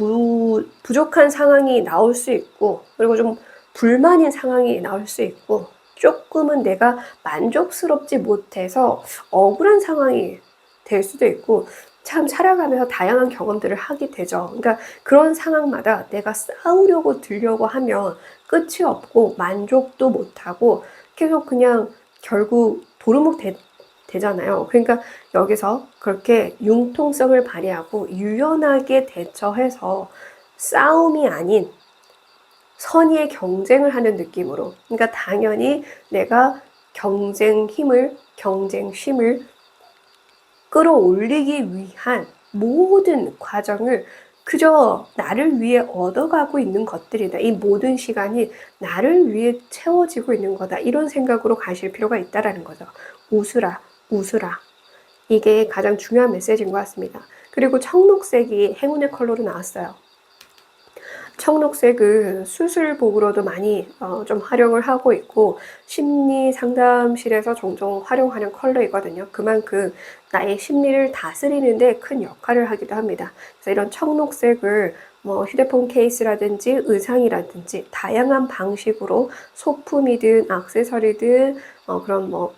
부족한 상황이 나올 수 있고 그리고 좀 불만인 상황이 나올 수 있고 조금은 내가 만족스럽지 못해서 억울한 상황이 될 수도 있고 참 살아가면서 다양한 경험들을 하게 되죠. 그러니까 그런 상황마다 내가 싸우려고 들려고 하면 끝이 없고 만족도 못하고 계속 그냥 결국 도루묵 되잖아요. 그러니까 여기서 그렇게 융통성을 발휘하고 유연하게 대처해서 싸움이 아닌 선의의 경쟁을 하는 느낌으로 그러니까 당연히 내가 경쟁심을 끌어올리기 위한 모든 과정을 그저 나를 위해 얻어가고 있는 것들이다. 이 모든 시간이 나를 위해 채워지고 있는 거다. 이런 생각으로 가실 필요가 있다라는 거죠. 웃으라, 웃으라. 이게 가장 중요한 메시지인 것 같습니다. 그리고 청록색이 행운의 컬러로 나왔어요. 청록색은 수술복으로도 많이 좀 활용을 하고 있고 심리 상담실에서 종종 활용하는 컬러이거든요. 그만큼 나의 심리를 다스리는데 큰 역할을 하기도 합니다. 그래서 이런 청록색을 뭐 휴대폰 케이스라든지 의상이라든지 다양한 방식으로 소품이든 액세서리든 그런 뭐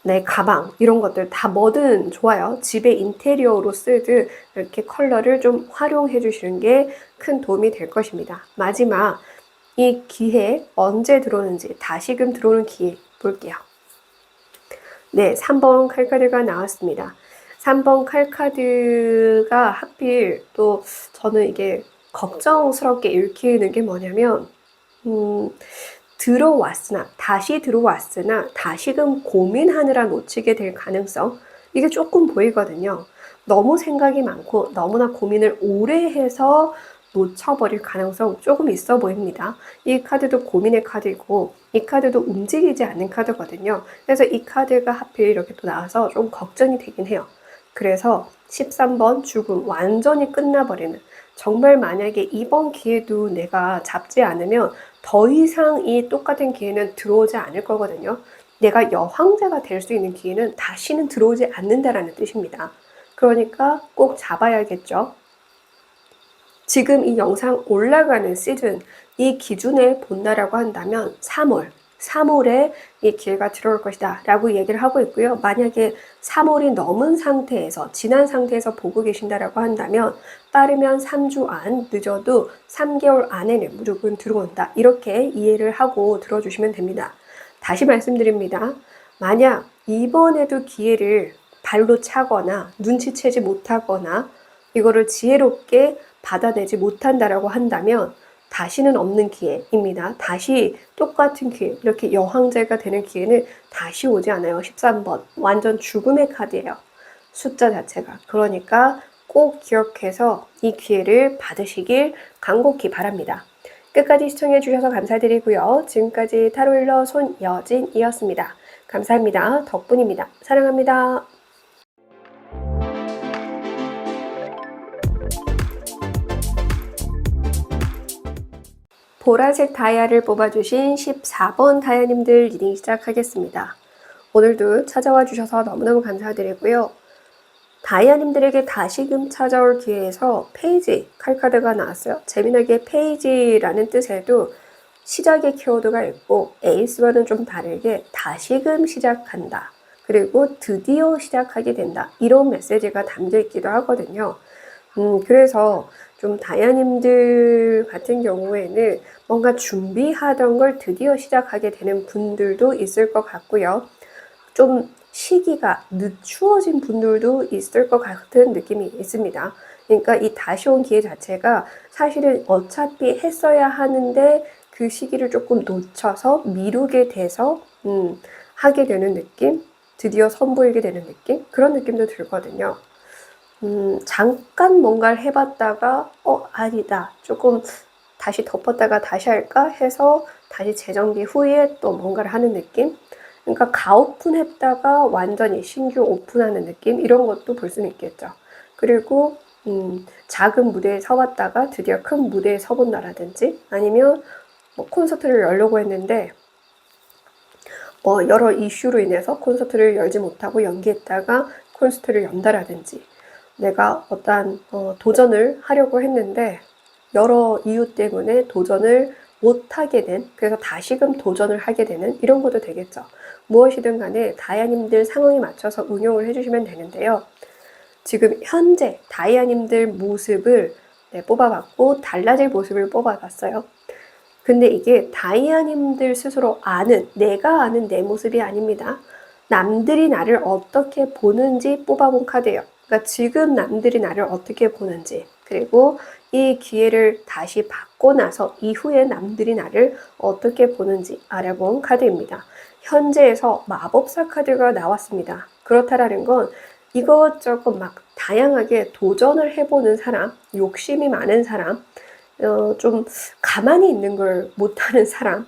내 가방 이런 것들 다 뭐든 좋아요. 집의 인테리어로 쓰듯 이렇게 컬러를 좀 활용해 주시는 게 큰 도움이 될 것입니다. 마지막 이 기회 언제 들어오는지 다시금 들어오는 기회 볼게요. 네, 3번 칼카드가 나왔습니다. 3번 칼카드가 하필 또 저는 이게 걱정스럽게 읽히는 게 뭐냐면 다시 들어왔으나 다시금 고민하느라 놓치게 될 가능성 이게 조금 보이거든요. 너무 생각이 많고 너무나 고민을 오래 해서 놓쳐버릴 가능성 조금 있어 보입니다. 이 카드도 고민의 카드이고 이 카드도 움직이지 않는 카드거든요. 그래서 이 카드가 하필 이렇게 또 나와서 좀 걱정이 되긴 해요. 그래서 13번 죽음 완전히 끝나버리는 정말 만약에 이번 기회도 내가 잡지 않으면 더 이상 이 똑같은 기회는 들어오지 않을 거거든요. 내가 여황자가 될 수 있는 기회는 다시는 들어오지 않는다라는 뜻입니다. 그러니까 꼭 잡아야겠죠. 지금 이 영상 올라가는 시즌, 이 기준에 본다라고 한다면 3월에 이 기회가 들어올 것이다 라고 얘기를 하고 있고요. 만약에 3월이 넘은 상태에서 지난 상태에서 보고 계신다라고 한다면 빠르면 3주 안 늦어도 3개월 안에는 무조건 들어온다 이렇게 이해를 하고 들어주시면 됩니다. 다시 말씀드립니다. 만약 이번에도 기회를 발로 차거나 눈치채지 못하거나 이거를 지혜롭게 받아내지 못한다라고 한다면 다시는 없는 기회입니다. 다시 똑같은 기회, 이렇게 여황제가 되는 기회는 다시 오지 않아요. 13번. 완전 죽음의 카드예요. 숫자 자체가. 그러니까 꼭 기억해서 이 기회를 받으시길 간곡히 바랍니다. 끝까지 시청해 주셔서 감사드리고요. 지금까지 타로일러 손여진이었습니다. 감사합니다. 덕분입니다. 사랑합니다. 보라색 다이아를 뽑아주신 14번 다이아님들 리딩 시작하겠습니다. 오늘도 찾아와 주셔서 너무너무 감사드리고요. 다이아님들에게 다시금 찾아올 기회에서 페이지 칼카드가 나왔어요. 재미나게 페이지라는 뜻에도 시작의 키워드가 있고 에이스와는 좀 다르게 다시금 시작한다. 그리고 드디어 시작하게 된다. 이런 메시지가 담겨 있기도 하거든요. 그래서 좀 다이아님들 같은 경우에는 뭔가 준비하던 걸 드디어 시작하게 되는 분들도 있을 것 같고요. 좀 시기가 늦추어진 분들도 있을 것 같은 느낌이 있습니다. 그러니까 이 다시 온 기회 자체가 사실은 어차피 했어야 하는데 그 시기를 조금 놓쳐서 미루게 돼서 하게 되는 느낌? 드디어 선보이게 되는 느낌? 그런 느낌도 들거든요. 잠깐 뭔가를 해봤다가 아니다. 조금 다시 덮었다가 다시 할까 해서 다시 재정비 후에 또 뭔가를 하는 느낌? 그러니까 가오픈했다가 완전히 신규 오픈하는 느낌? 이런 것도 볼 수는 있겠죠. 그리고 작은 무대에 서봤다가 드디어 큰 무대에 서본다라든지 아니면 뭐 콘서트를 열려고 했는데 여러 이슈로 인해서 콘서트를 열지 못하고 연기했다가 콘서트를 연다라든지 내가 어떠한 도전을 하려고 했는데 여러 이유 때문에 도전을 못하게 된, 그래서 다시금 도전을 하게 되는 이런 것도 되겠죠. 무엇이든 간에 다이아님들 상황에 맞춰서 응용을 해주시면 되는데요. 지금 현재 다이아님들 모습을 뽑아봤고 달라질 모습을 뽑아봤어요. 근데 이게 다이아님들 스스로 아는, 내가 아는 내 모습이 아닙니다. 남들이 나를 어떻게 보는지 뽑아본 카드예요. 그러니까 지금 남들이 나를 어떻게 보는지, 그리고 이 기회를 다시 받고 나서 이후에 남들이 나를 어떻게 보는지 알아본 카드입니다. 현재에서 마법사 카드가 나왔습니다. 그렇다라는 건 이것저것 막 다양하게 도전을 해보는 사람, 욕심이 많은 사람, 좀 가만히 있는 걸 못하는 사람,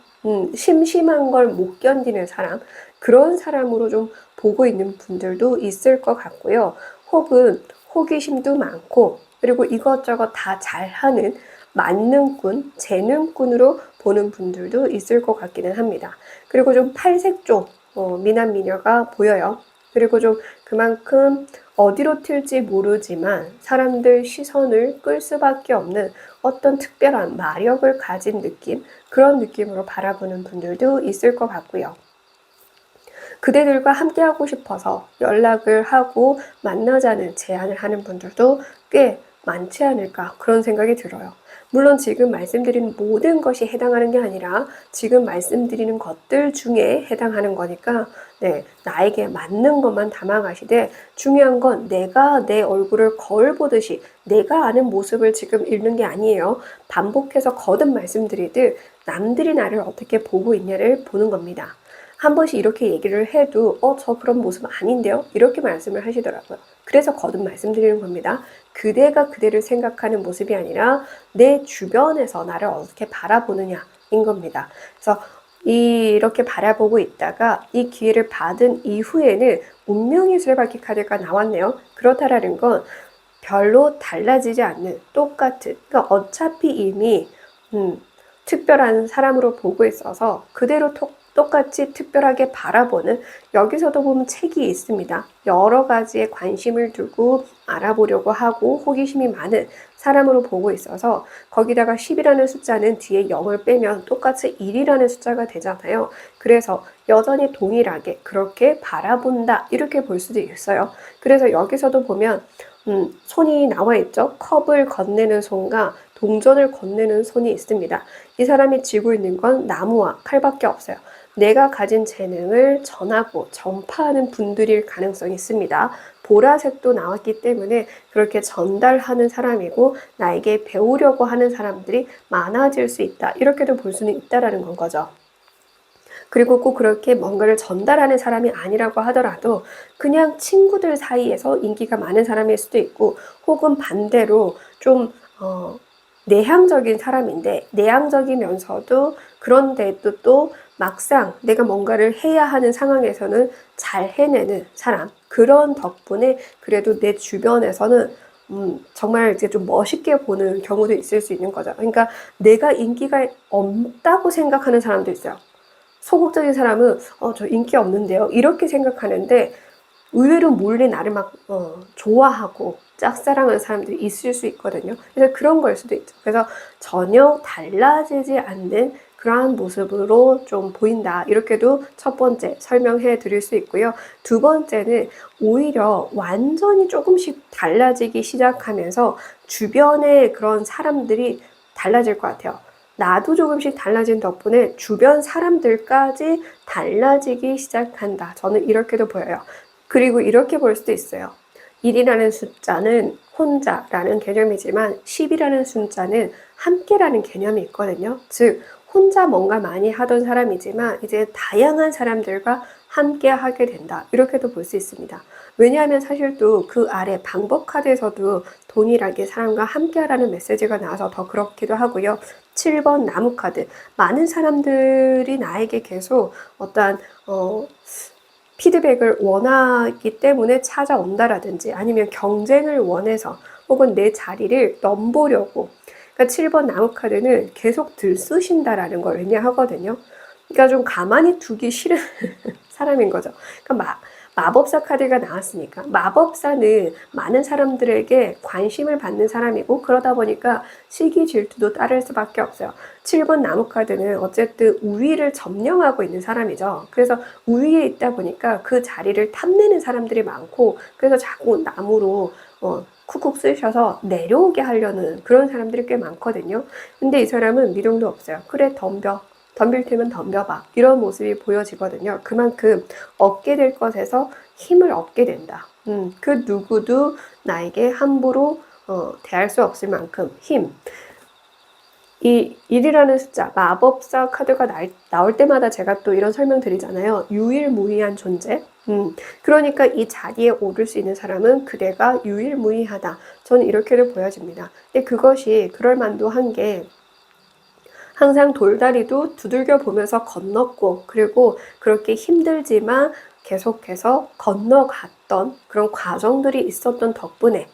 심심한 걸 못 견디는 사람, 그런 사람으로 좀 보고 있는 분들도 있을 것 같고요. 혹은 호기심도 많고, 그리고 이것저것 다 잘하는 만능꾼, 재능꾼으로 보는 분들도 있을 것 같기는 합니다. 그리고 좀 팔색 쪽 미남 미녀가 보여요. 그리고 좀 그만큼 어디로 튈지 모르지만 사람들 시선을 끌 수밖에 없는 어떤 특별한 마력을 가진 느낌, 그런 느낌으로 바라보는 분들도 있을 것 같고요. 그대들과 함께하고 싶어서 연락을 하고 만나자는 제안을 하는 분들도 꽤 많지 않을까, 그런 생각이 들어요. 물론 지금 말씀드린 모든 것이 해당하는 게 아니라 지금 말씀드리는 것들 중에 해당하는 거니까 나에게 맞는 것만 담아가시되, 중요한 건 내가 내 얼굴을 거울 보듯이 내가 아는 모습을 지금 읽는 게 아니에요. 반복해서 거듭 말씀드리듯 남들이 나를 어떻게 보고 있냐를 보는 겁니다. 한 번씩 이렇게 얘기를 해도 저 그런 모습 아닌데요? 이렇게 말씀을 하시더라고요. 그래서 거듭 말씀드리는 겁니다. 그대가 그대를 생각하는 모습이 아니라 내 주변에서 나를 어떻게 바라보느냐인 겁니다. 그래서 이렇게 바라보고 있다가 이 기회를 받은 이후에는 운명의 술바퀴 카드가 나왔네요. 그렇다라는 건 별로 달라지지 않는 똑같은, 그러니까 어차피 이미 특별한 사람으로 보고 있어서 그대로 똑같이 특별하게 바라보는, 여기서도 보면 책이 있습니다. 여러 가지에 관심을 두고 알아보려고 하고 호기심이 많은 사람으로 보고 있어서 거기다가 10이라는 숫자는 뒤에 0을 빼면 똑같이 1이라는 숫자가 되잖아요. 그래서 여전히 동일하게 그렇게 바라본다, 이렇게 볼 수도 있어요. 그래서 여기서도 보면 손이 나와 있죠. 컵을 건네는 손과 동전을 건네는 손이 있습니다. 이 사람이 쥐고 있는 건 나무와 칼밖에 없어요. 내가 가진 재능을 전하고 전파하는 분들일 가능성이 있습니다. 보라색도 나왔기 때문에 그렇게 전달하는 사람이고 나에게 배우려고 하는 사람들이 많아질 수 있다. 이렇게도 볼 수는 있다라는 건 거죠. 그리고 꼭 그렇게 뭔가를 전달하는 사람이 아니라고 하더라도 그냥 친구들 사이에서 인기가 많은 사람일 수도 있고 혹은 반대로 좀 내향적인 사람인데 내향적이면서도 그런데도 또 막상 내가 뭔가를 해야 하는 상황에서는 잘 해내는 사람 그런 덕분에 그래도 내 주변에서는 정말 이제 좀 멋있게 보는 경우도 있을 수 있는 거죠. 그러니까 내가 인기가 없다고 생각하는 사람도 있어요. 소극적인 사람은 저 인기 없는데요. 이렇게 생각하는데 의외로 몰래 나를 막 좋아하고 짝사랑하는 사람들이 있을 수 있거든요. 그래서 그런 걸 수도 있죠. 그래서 전혀 달라지지 않는 그러한 모습으로 좀 보인다. 이렇게도 첫 번째 설명해 드릴 수 있고요. 두 번째는 오히려 완전히 조금씩 달라지기 시작하면서 주변의 그런 사람들이 달라질 것 같아요. 나도 조금씩 달라진 덕분에 주변 사람들까지 달라지기 시작한다. 저는 이렇게도 보여요. 그리고 이렇게 볼 수도 있어요. 1이라는 숫자는 혼자라는 개념이지만 10이라는 숫자는 함께라는 개념이 있거든요. 즉 혼자 뭔가 많이 하던 사람이지만 이제 다양한 사람들과 함께 하게 된다. 이렇게도 볼 수 있습니다. 왜냐하면 사실 또 그 아래 방법 카드에서도 동일하게 사람과 함께 하라는 메시지가 나와서 더 그렇기도 하고요. 7번 나무 카드. 많은 사람들이 나에게 계속 어떠한 피드백을 원하기 때문에 찾아온다라든지 아니면 경쟁을 원해서 혹은 내 자리를 넘보려고 그러니까 7번 나무 카드는 계속 들쑤신다라는 걸 의미하거든요. 그러니까 좀 가만히 두기 싫은 사람인 거죠. 그러니까 마법사 카드가 나왔으니까 마법사는 많은 사람들에게 관심을 받는 사람이고 그러다 보니까 시기 질투도 따를 수밖에 없어요. 7번 나무 카드는 어쨌든 우위를 점령하고 있는 사람이죠. 그래서 우위에 있다 보니까 그 자리를 탐내는 사람들이 많고 그래서 자꾸 나무로 쿡쿡 쑤셔서 내려오게 하려는 그런 사람들이 꽤 많거든요. 근데 이 사람은 미동도 없어요. 그래 덤벼. 덤빌 테면 덤벼봐. 이런 모습이 보여지거든요. 그만큼 얻게 될 것에서 힘을 얻게 된다. 그 누구도 나에게 함부로 대할 수 없을 만큼 힘. 이 1이라는 숫자, 마법사 카드가 나올 때마다 제가 또 이런 설명 드리잖아요. 유일무이한 존재. 그러니까 이 자리에 오를 수 있는 사람은 그대가 유일무이하다. 저는 이렇게도 보여집니다. 근데 그것이 그럴만도 한 게 항상 돌다리도 두들겨 보면서 건넜고 그리고 그렇게 힘들지만 계속해서 건너갔던 그런 과정들이 있었던 덕분에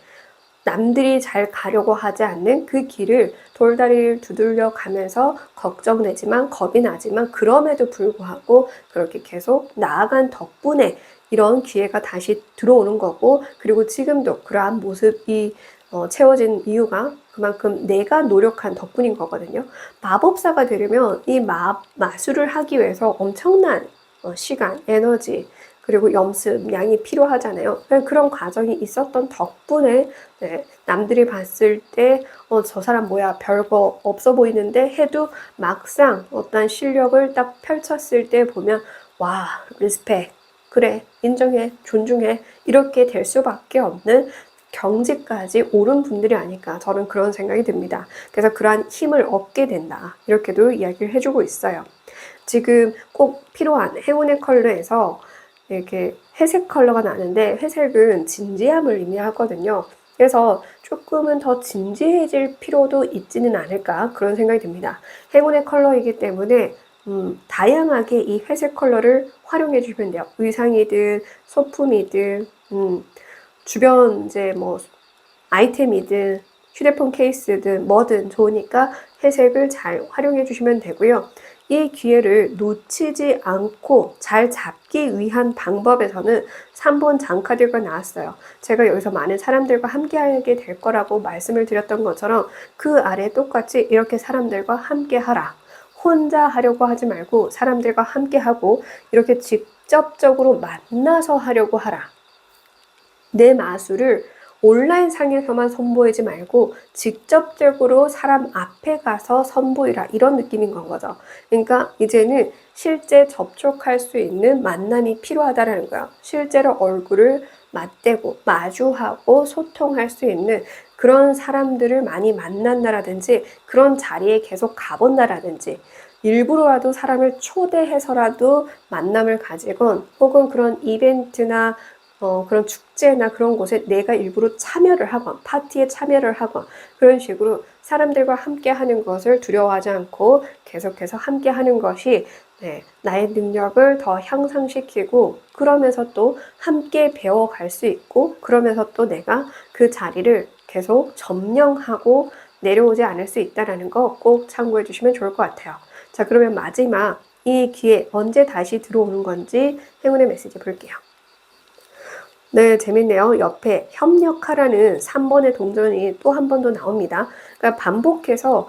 남들이 잘 가려고 하지 않는 그 길을 돌다리를 두들겨 가면서 걱정되지만 겁이 나지만 그럼에도 불구하고 그렇게 계속 나아간 덕분에 이런 기회가 다시 들어오는 거고 그리고 지금도 그러한 모습이 채워진 이유가 그만큼 내가 노력한 덕분인 거거든요. 마법사가 되려면 이 마술을 하기 위해서 엄청난 시간, 에너지, 그리고 염습, 양이 필요하잖아요. 그런 과정이 있었던 덕분에 네, 남들이 봤을 때 저 사람 뭐야 별거 없어 보이는데 해도 막상 어떤 실력을 딱 펼쳤을 때 보면 와 리스펙 그래 인정해 존중해 이렇게 될 수밖에 없는 경지까지 오른 분들이 아닐까 저는 그런 생각이 듭니다. 그래서 그러한 힘을 얻게 된다 이렇게도 이야기를 해주고 있어요. 지금 꼭 필요한 행운의 컬러에서 이렇게 회색 컬러가 나는데 회색은 진지함을 의미하거든요. 그래서 조금은 더 진지해질 필요도 있지는 않을까 그런 생각이 듭니다. 행운의 컬러이기 때문에 다양하게 이 회색 컬러를 활용해 주시면 돼요. 의상이든 소품이든 주변 이제 뭐 아이템이든 휴대폰 케이스든 뭐든 좋으니까 회색을 잘 활용해 주시면 되고요. 이 기회를 놓치지 않고 잘 잡기 위한 방법에서는 3번 장카드가 나왔어요. 제가 여기서 많은 사람들과 함께하게 될 거라고 말씀을 드렸던 것처럼 그 아래 똑같이 이렇게 사람들과 함께하라. 혼자 하려고 하지 말고 사람들과 함께하고 이렇게 직접적으로 만나서 하려고 하라. 내 마술을 온라인 상에서만 선보이지 말고 직접적으로 사람 앞에 가서 선보이라, 이런 느낌인 건 거죠. 그러니까 이제는 실제 접촉할 수 있는 만남이 필요하다라는 거예요. 실제로 얼굴을 맞대고 마주하고 소통할 수 있는 그런 사람들을 많이 만난다라든지, 그런 자리에 계속 가본다라든지, 일부러라도 사람을 초대해서라도 만남을 가지건, 혹은 그런 이벤트나 그런 축제나 그런 곳에 내가 일부러 참여를 하건, 파티에 참여를 하건, 그런 식으로 사람들과 함께 하는 것을 두려워하지 않고 계속해서 함께 하는 것이, 나의 능력을 더 향상시키고, 그러면서 또 함께 배워갈 수 있고, 그러면서 또 내가 그 자리를 계속 점령하고 내려오지 않을 수 있다는 거 꼭 참고해 주시면 좋을 것 같아요. 자, 그러면 마지막, 이 기회 언제 다시 들어오는 건지 행운의 메시지 볼게요. 네, 재밌네요. 옆에 협력하라는 3번의 동전이 또 한 번 더 나옵니다. 그러니까 반복해서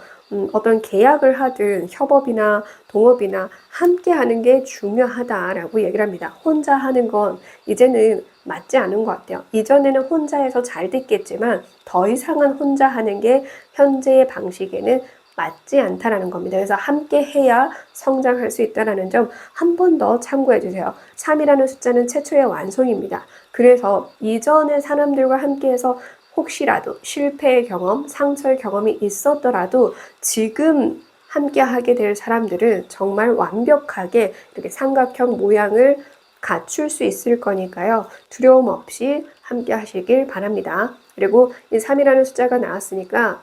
어떤 계약을 하든 협업이나 동업이나 함께 하는 게 중요하다라고 얘기를 합니다. 혼자 하는 건 이제는 맞지 않은 것 같아요. 이전에는 혼자 해서 잘 됐겠지만 더 이상은 혼자 하는 게 현재의 방식에는 맞지 않다라는 겁니다. 그래서 함께 해야 성장할 수 있다는 점 한 번 더 참고해 주세요. 3이라는 숫자는 최초의 완성입니다. 그래서 이전의 사람들과 함께해서 혹시라도 실패의 경험, 상처의 경험이 있었더라도 지금 함께 하게 될 사람들은 정말 완벽하게 이렇게 삼각형 모양을 갖출 수 있을 거니까요. 두려움 없이 함께 하시길 바랍니다. 그리고 이 3이라는 숫자가 나왔으니까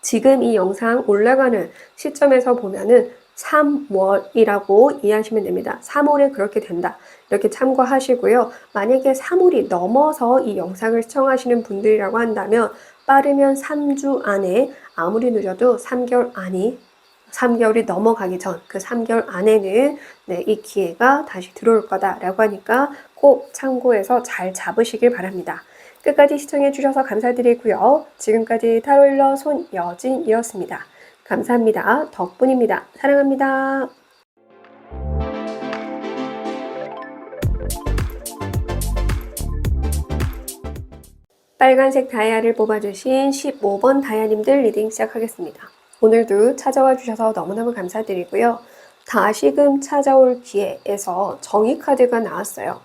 지금 이 영상 올라가는 시점에서 보면은 3월이라고 이해하시면 됩니다. 3월에 그렇게 된다, 이렇게 참고하시고요. 만약에 3월이 넘어서 이 영상을 시청하시는 분들이라고 한다면 빠르면 3주 안에, 아무리 늦어도 3개월이 넘어가기 전 그 3개월 안에는 이 기회가 다시 들어올 거다라고 하니까 꼭 참고해서 잘 잡으시길 바랍니다. 끝까지 시청해주셔서 감사드리고요. 지금까지 타로일러 손여진이었습니다. 감사합니다. 덕분입니다. 사랑합니다. 빨간색 다이아를 뽑아주신 15번 다이아님들 리딩 시작하겠습니다. 오늘도 찾아와 주셔서 너무너무 감사드리고요. 다시금 찾아올 기회에서 정의 카드가 나왔어요.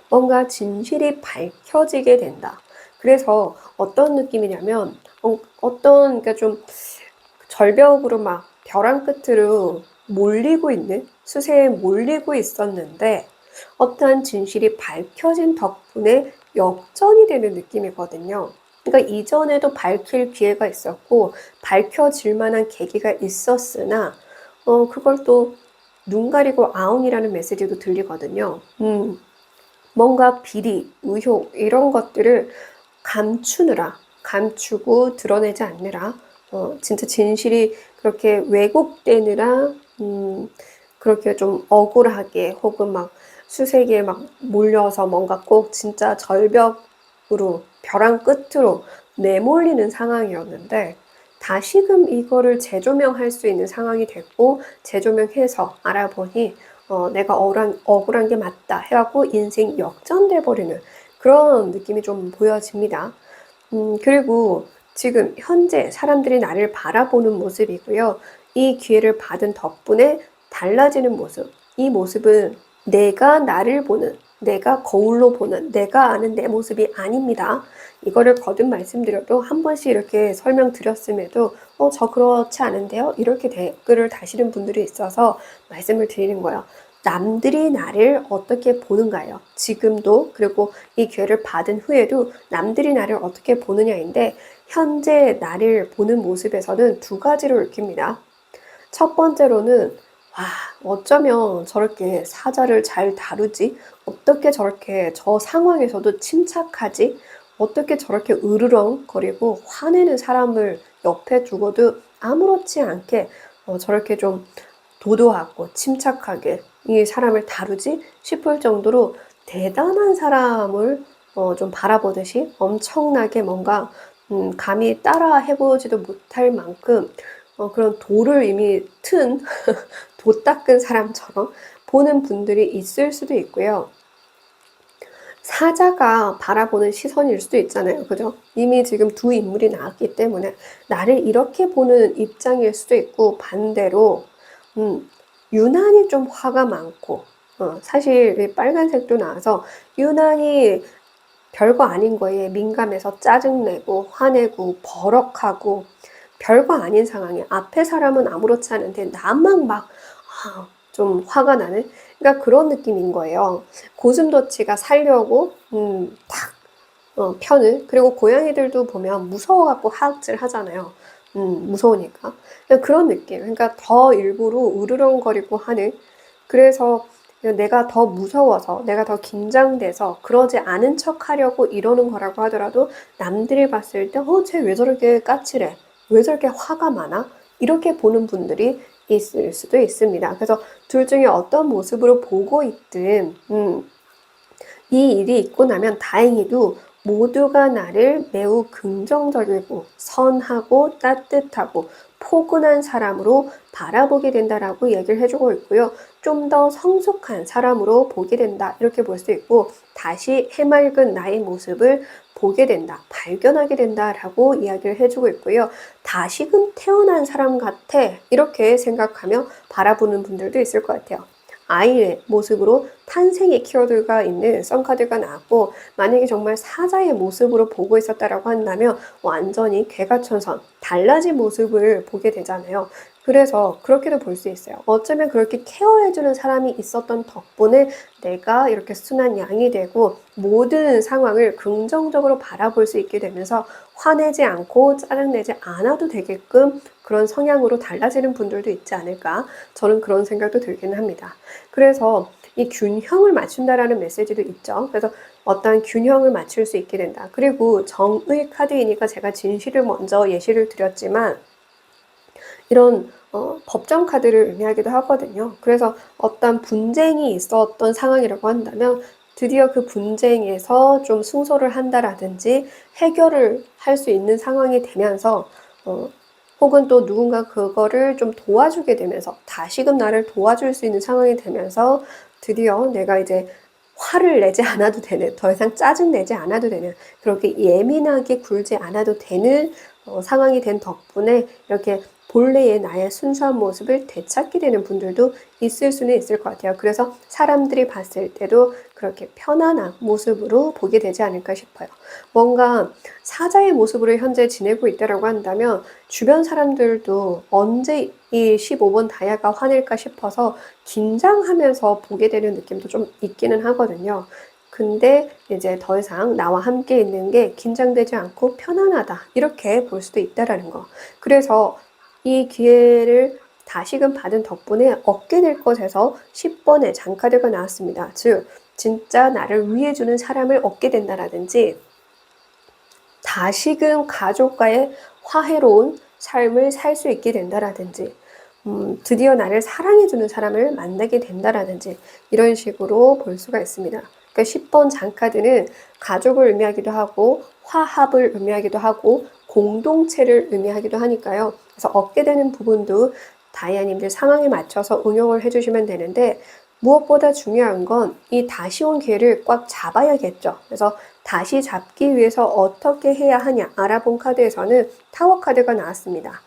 뭔가 진실이 밝혀지게 된다. 그래서 어떤 느낌이냐면 그러니까 좀 절벽으로 막 벼랑 끝으로 몰리고 있는, 수세에 몰리고 있었는데 어떠한 진실이 밝혀진 덕분에 역전이 되는 느낌이거든요. 그러니까 이전에도 밝힐 기회가 있었고 밝혀질 만한 계기가 있었으나 그걸 또 눈 가리고 아웅이라는 메시지도 들리거든요. 뭔가 비리, 의혹 이런 것들을 감추고 드러내지 않느라, 진짜 진실이 그렇게 왜곡되느라, 그렇게 좀 억울하게 혹은 막 수색에 막 몰려서 뭔가 꼭 진짜 절벽으로, 벼랑 끝으로 내몰리는 상황이었는데 다시금 이거를 재조명할 수 있는 상황이 됐고, 재조명해서 알아보니 내가 억울한 게 맞다 해갖고 인생 역전돼 버리는 그런 느낌이 좀 보여집니다. 그리고 지금 현재 사람들이 나를 바라보는 모습이고요. 이 기회를 받은 덕분에 달라지는 모습. 이 모습은 내가 나를 보는, 내가 거울로 보는, 내가 아는 내 모습이 아닙니다. 이거를 거듭 말씀드려도 한 번씩 이렇게 설명드렸음에도 저 그렇지 않은데요? 이렇게 댓글을 다시는 분들이 있어서 말씀을 드리는 거예요. 남들이 나를 어떻게 보는가요? 지금도, 그리고 이 기회를 받은 후에도 남들이 나를 어떻게 보느냐인데, 현재 나를 보는 모습에서는 두 가지로 읽힙니다. 첫 번째로는 와, 어쩌면 저렇게 사자를 잘 다루지? 어떻게 저렇게 저 상황에서도 침착하지? 어떻게 저렇게 으르렁거리고 화내는 사람을 옆에 두고도 아무렇지 않게 저렇게 좀 도도하고 침착하게 이 사람을 다루지 싶을 정도로 대단한 사람을 좀 바라보듯이 엄청나게 뭔가 감히 따라 해보지도 못할 만큼 그런 돌을 이미 튼 도 닦은 사람처럼 보는 분들이 있을 수도 있고요. 사자가 바라보는 시선일 수도 있잖아요. 그죠? 이미 지금 두 인물이 나왔기 때문에 나를 이렇게 보는 입장일 수도 있고, 반대로 유난히 좀 화가 많고, 사실 이 빨간색도 나와서 유난히 별거 아닌 거에 민감해서 짜증내고 화내고 버럭하고 별거 아닌 상황에 앞에 사람은 아무렇지 않은데 나만 막 좀 화가 나는, 그러니까 그런 느낌인 거예요. 고슴도치가 살려고 딱 편을, 그리고 고양이들도 보면 무서워갖고 하악질 하잖아요. 무서우니까. 그냥 그런 느낌. 그러니까 더 일부러 으르렁거리고 하는. 그래서 내가 더 무서워서, 내가 더 긴장돼서 그러지 않은 척 하려고 이러는 거라고 하더라도 남들이 봤을 때, 쟤 왜 저렇게 까칠해? 왜 저렇게 화가 많아? 이렇게 보는 분들이 있을 수도 있습니다. 그래서 둘 중에 어떤 모습으로 보고 있든, 이 일이 있고 나면 다행히도 모두가 나를 매우 긍정적이고 선하고 따뜻하고 포근한 사람으로 바라보게 된다라고 얘기를 해주고 있고요. 좀 더 성숙한 사람으로 보게 된다, 이렇게 볼 수 있고, 다시 해맑은 나의 모습을 보게 된다, 발견하게 된다라고 이야기를 해주고 있고요. 다시금 태어난 사람 같아, 이렇게 생각하며 바라보는 분들도 있을 것 같아요. 아이의 모습으로 탄생의 키워드가 있는 썬카드가 나왔고, 만약에 정말 사자의 모습으로 보고 있었다라고 한다면 완전히 개가천선, 달라진 모습을 보게 되잖아요. 그래서 그렇게도 볼 수 있어요. 어쩌면 그렇게 케어해주는 사람이 있었던 덕분에 내가 이렇게 순한 양이 되고 모든 상황을 긍정적으로 바라볼 수 있게 되면서 화내지 않고 짜증내지 않아도 되게끔 그런 성향으로 달라지는 분들도 있지 않을까, 저는 그런 생각도 들기는 합니다. 그래서 이 균형을 맞춘다라는 메시지도 있죠. 그래서 어떤 균형을 맞출 수 있게 된다. 그리고 정의 카드이니까 제가 진실을 먼저 예시를 드렸지만, 이런 법정 카드를 의미하기도 하거든요. 그래서 어떤 분쟁이 있었던 상황이라고 한다면 드디어 그 분쟁에서 좀 승소를 한다라든지 해결을 할 수 있는 상황이 되면서, 혹은 또 누군가 그거를 좀 도와주게 되면서 다시금 나를 도와줄 수 있는 상황이 되면서 드디어 내가 이제 화를 내지 않아도 되는, 더 이상 짜증내지 않아도 되는, 그렇게 예민하게 굴지 않아도 되는 상황이 된 덕분에 이렇게 본래의 나의 순수한 모습을 되찾게 되는 분들도 있을 수는 있을 것 같아요. 그래서 사람들이 봤을 때도 그렇게 편안한 모습으로 보게 되지 않을까 싶어요. 뭔가 사자의 모습으로 현재 지내고 있다라고 한다면 주변 사람들도 언제 이 15번 다이아가 화낼까 싶어서 긴장하면서 보게 되는 느낌도 좀 있기는 하거든요. 근데 이제 더 이상 나와 함께 있는 게 긴장되지 않고 편안하다, 이렇게 볼 수도 있다라는 거. 그래서 이 기회를 다시금 받은 덕분에 얻게 될 것에서 10번의 장카드가 나왔습니다. 즉, 진짜 나를 위해주는 사람을 얻게 된다라든지, 다시금 가족과의 화해로운 삶을 살 수 있게 된다라든지, 드디어 나를 사랑해주는 사람을 만나게 된다라든지, 이런 식으로 볼 수가 있습니다. 그러니까 10번 장카드는 가족을 의미하기도 하고 화합을 의미하기도 하고 공동체를 의미하기도 하니까요. 그래서 얻게 되는 부분도 다이아님들 상황에 맞춰서 응용을 해주시면 되는데, 무엇보다 중요한 건 이 다시 온 기회를 꽉 잡아야겠죠. 그래서 다시 잡기 위해서 어떻게 해야 하냐 알아본 카드에서는 타워 카드가 나왔습니다.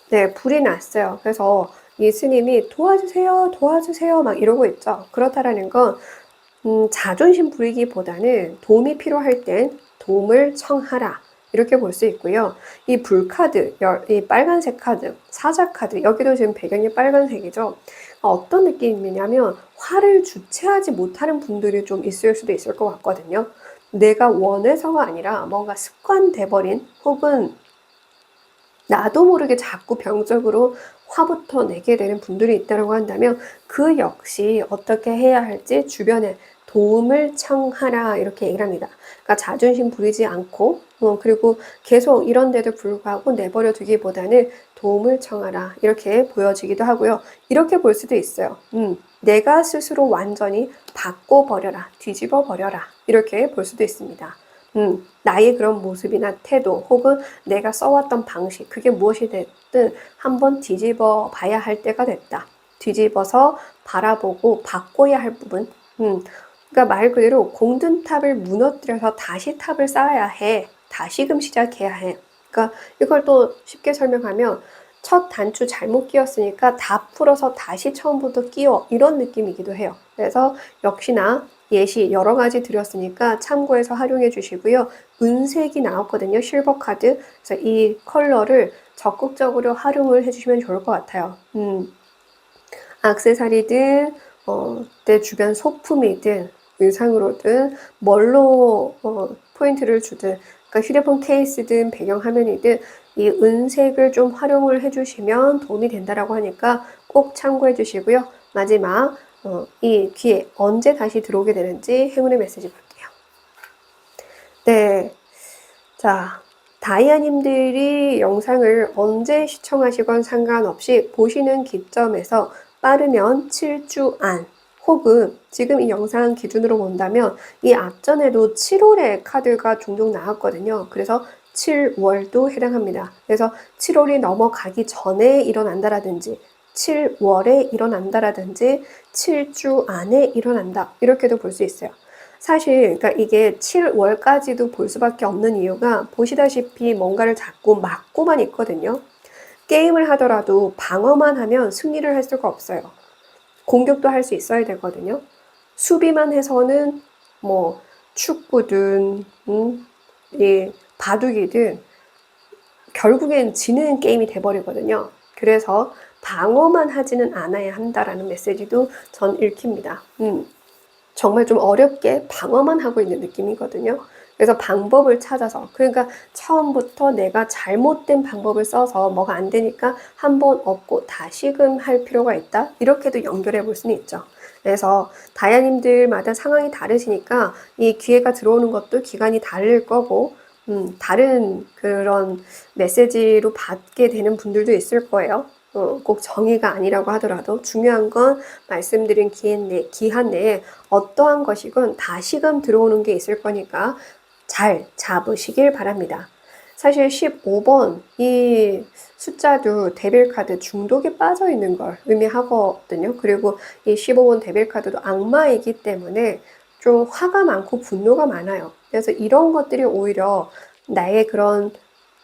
네, 불이 났어요. 그래서 이 스님이 도와주세요, 도와주세요 막 이러고 있죠. 그렇다라는 건 자존심 부리기보다는 도움이 필요할 땐 도움을 청하라, 이렇게 볼 수 있고요. 이 불카드, 이 빨간색 카드, 사자 카드, 여기도 지금 배경이 빨간색이죠. 어떤 느낌이냐면 화를 주체하지 못하는 분들이 좀 있을 수도 있을 것 같거든요. 내가 원해서가 아니라 뭔가 습관돼 버린, 혹은 나도 모르게 자꾸 병적으로 화부터 내게 되는 분들이 있다고 한다면 그 역시 어떻게 해야 할지 주변에 도움을 청하라, 이렇게 얘기를 합니다. 그러니까 자존심 부리지 않고, 그리고 계속 이런데도 불구하고 내버려 두기보다는 도움을 청하라, 이렇게 보여지기도 하고요. 이렇게 볼 수도 있어요. 내가 스스로 완전히 바꿔버려라, 뒤집어 버려라, 이렇게 볼 수도 있습니다. 나의 그런 모습이나 태도, 혹은 내가 써왔던 방식, 그게 무엇이 됐든 한번 뒤집어 봐야 할 때가 됐다. 뒤집어서 바라보고 바꿔야 할 부분, 그러니까 말 그대로 공든탑을 무너뜨려서 다시 탑을 쌓아야 해. 다시금 시작해야 해. 그러니까 이걸 또 쉽게 설명하면 첫 단추 잘못 끼웠으니까 다 풀어서 다시 처음부터 끼워. 이런 느낌이기도 해요. 그래서 역시나 예시 여러 가지 드렸으니까 참고해서 활용해 주시고요. 은색이 나왔거든요. 실버 카드. 그래서 이 컬러를 적극적으로 활용을 해주시면 좋을 것 같아요. 액세서리든 내 주변 소품이든 의상으로든 뭘로 포인트를 주든 그러니까 휴대폰 케이스든 배경화면이든 이 은색을 좀 활용을 해주시면 도움이 된다라고 하니까 꼭 참고해 주시고요. 마지막 이 기회 언제 다시 들어오게 되는지 행운의 메시지 볼게요. 네, 자 다이아님들이 영상을 언제 시청하시건 상관없이 보시는 기점에서 빠르면 7주 안 혹은 지금 이 영상 기준으로 본다면 이 앞전에도 7월에 카드가 종종 나왔거든요. 그래서 7월도 해당합니다. 그래서 7월이 넘어가기 전에 일어난다라든지 7월에 일어난다라든지 7주 안에 일어난다 이렇게도 볼 수 있어요. 사실 그러니까 이게 7월까지도 볼 수밖에 없는 이유가 보시다시피 뭔가를 자꾸 막고만 있거든요. 게임을 하더라도 방어만 하면 승리를 할 수가 없어요. 공격도 할 수 있어야 되거든요. 수비만 해서는 뭐 축구든 이 바둑이든 결국엔 지는 게임이 돼버리거든요. 그래서 방어만 하지는 않아야 한다라는 메시지도 전 읽힙니다. 정말 좀 어렵게 방어만 하고 있는 느낌이거든요. 그래서 방법을 찾아서 그러니까 처음부터 내가 잘못된 방법을 써서 뭐가 안 되니까 한번 없고 다시금 할 필요가 있다. 이렇게도 연결해 볼 수는 있죠. 그래서 다야님들마다 상황이 다르시니까 이 기회가 들어오는 것도 기간이 다를 거고 다른 그런 메시지로 받게 되는 분들도 있을 거예요. 꼭 정의가 아니라고 하더라도 중요한 건 말씀드린 기한 내에 어떠한 것이건 다시금 들어오는 게 있을 거니까 잘 잡으시길 바랍니다. 사실 15번 이 숫자도 데빌카드 중독에 빠져 있는 걸 의미하거든요. 그리고 이 15번 데빌카드도 악마이기 때문에 좀 화가 많고 분노가 많아요. 그래서 이런 것들이 오히려 나의 그런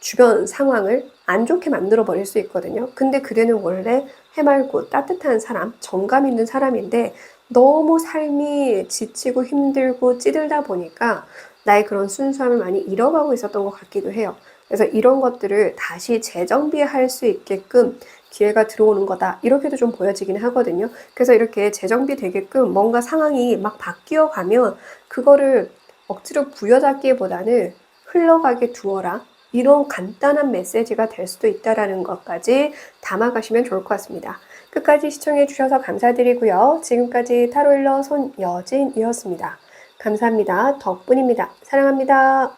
주변 상황을 안 좋게 만들어 버릴 수 있거든요. 근데 그대는 원래 해맑고 따뜻한 사람, 정감 있는 사람인데 너무 삶이 지치고 힘들고 찌들다 보니까 나의 그런 순수함을 많이 잃어가고 있었던 것 같기도 해요. 그래서 이런 것들을 다시 재정비할 수 있게끔 기회가 들어오는 거다. 이렇게도 좀 보여지긴 하거든요. 그래서 이렇게 재정비 되게끔 뭔가 상황이 막 바뀌어 가면 그거를 억지로 부여잡기보다는 흘러가게 두어라. 이런 간단한 메시지가 될 수도 있다는 것까지 담아가시면 좋을 것 같습니다. 끝까지 시청해 주셔서 감사드리고요. 지금까지 타로일러 손여진이었습니다. 감사합니다. 덕분입니다. 사랑합니다.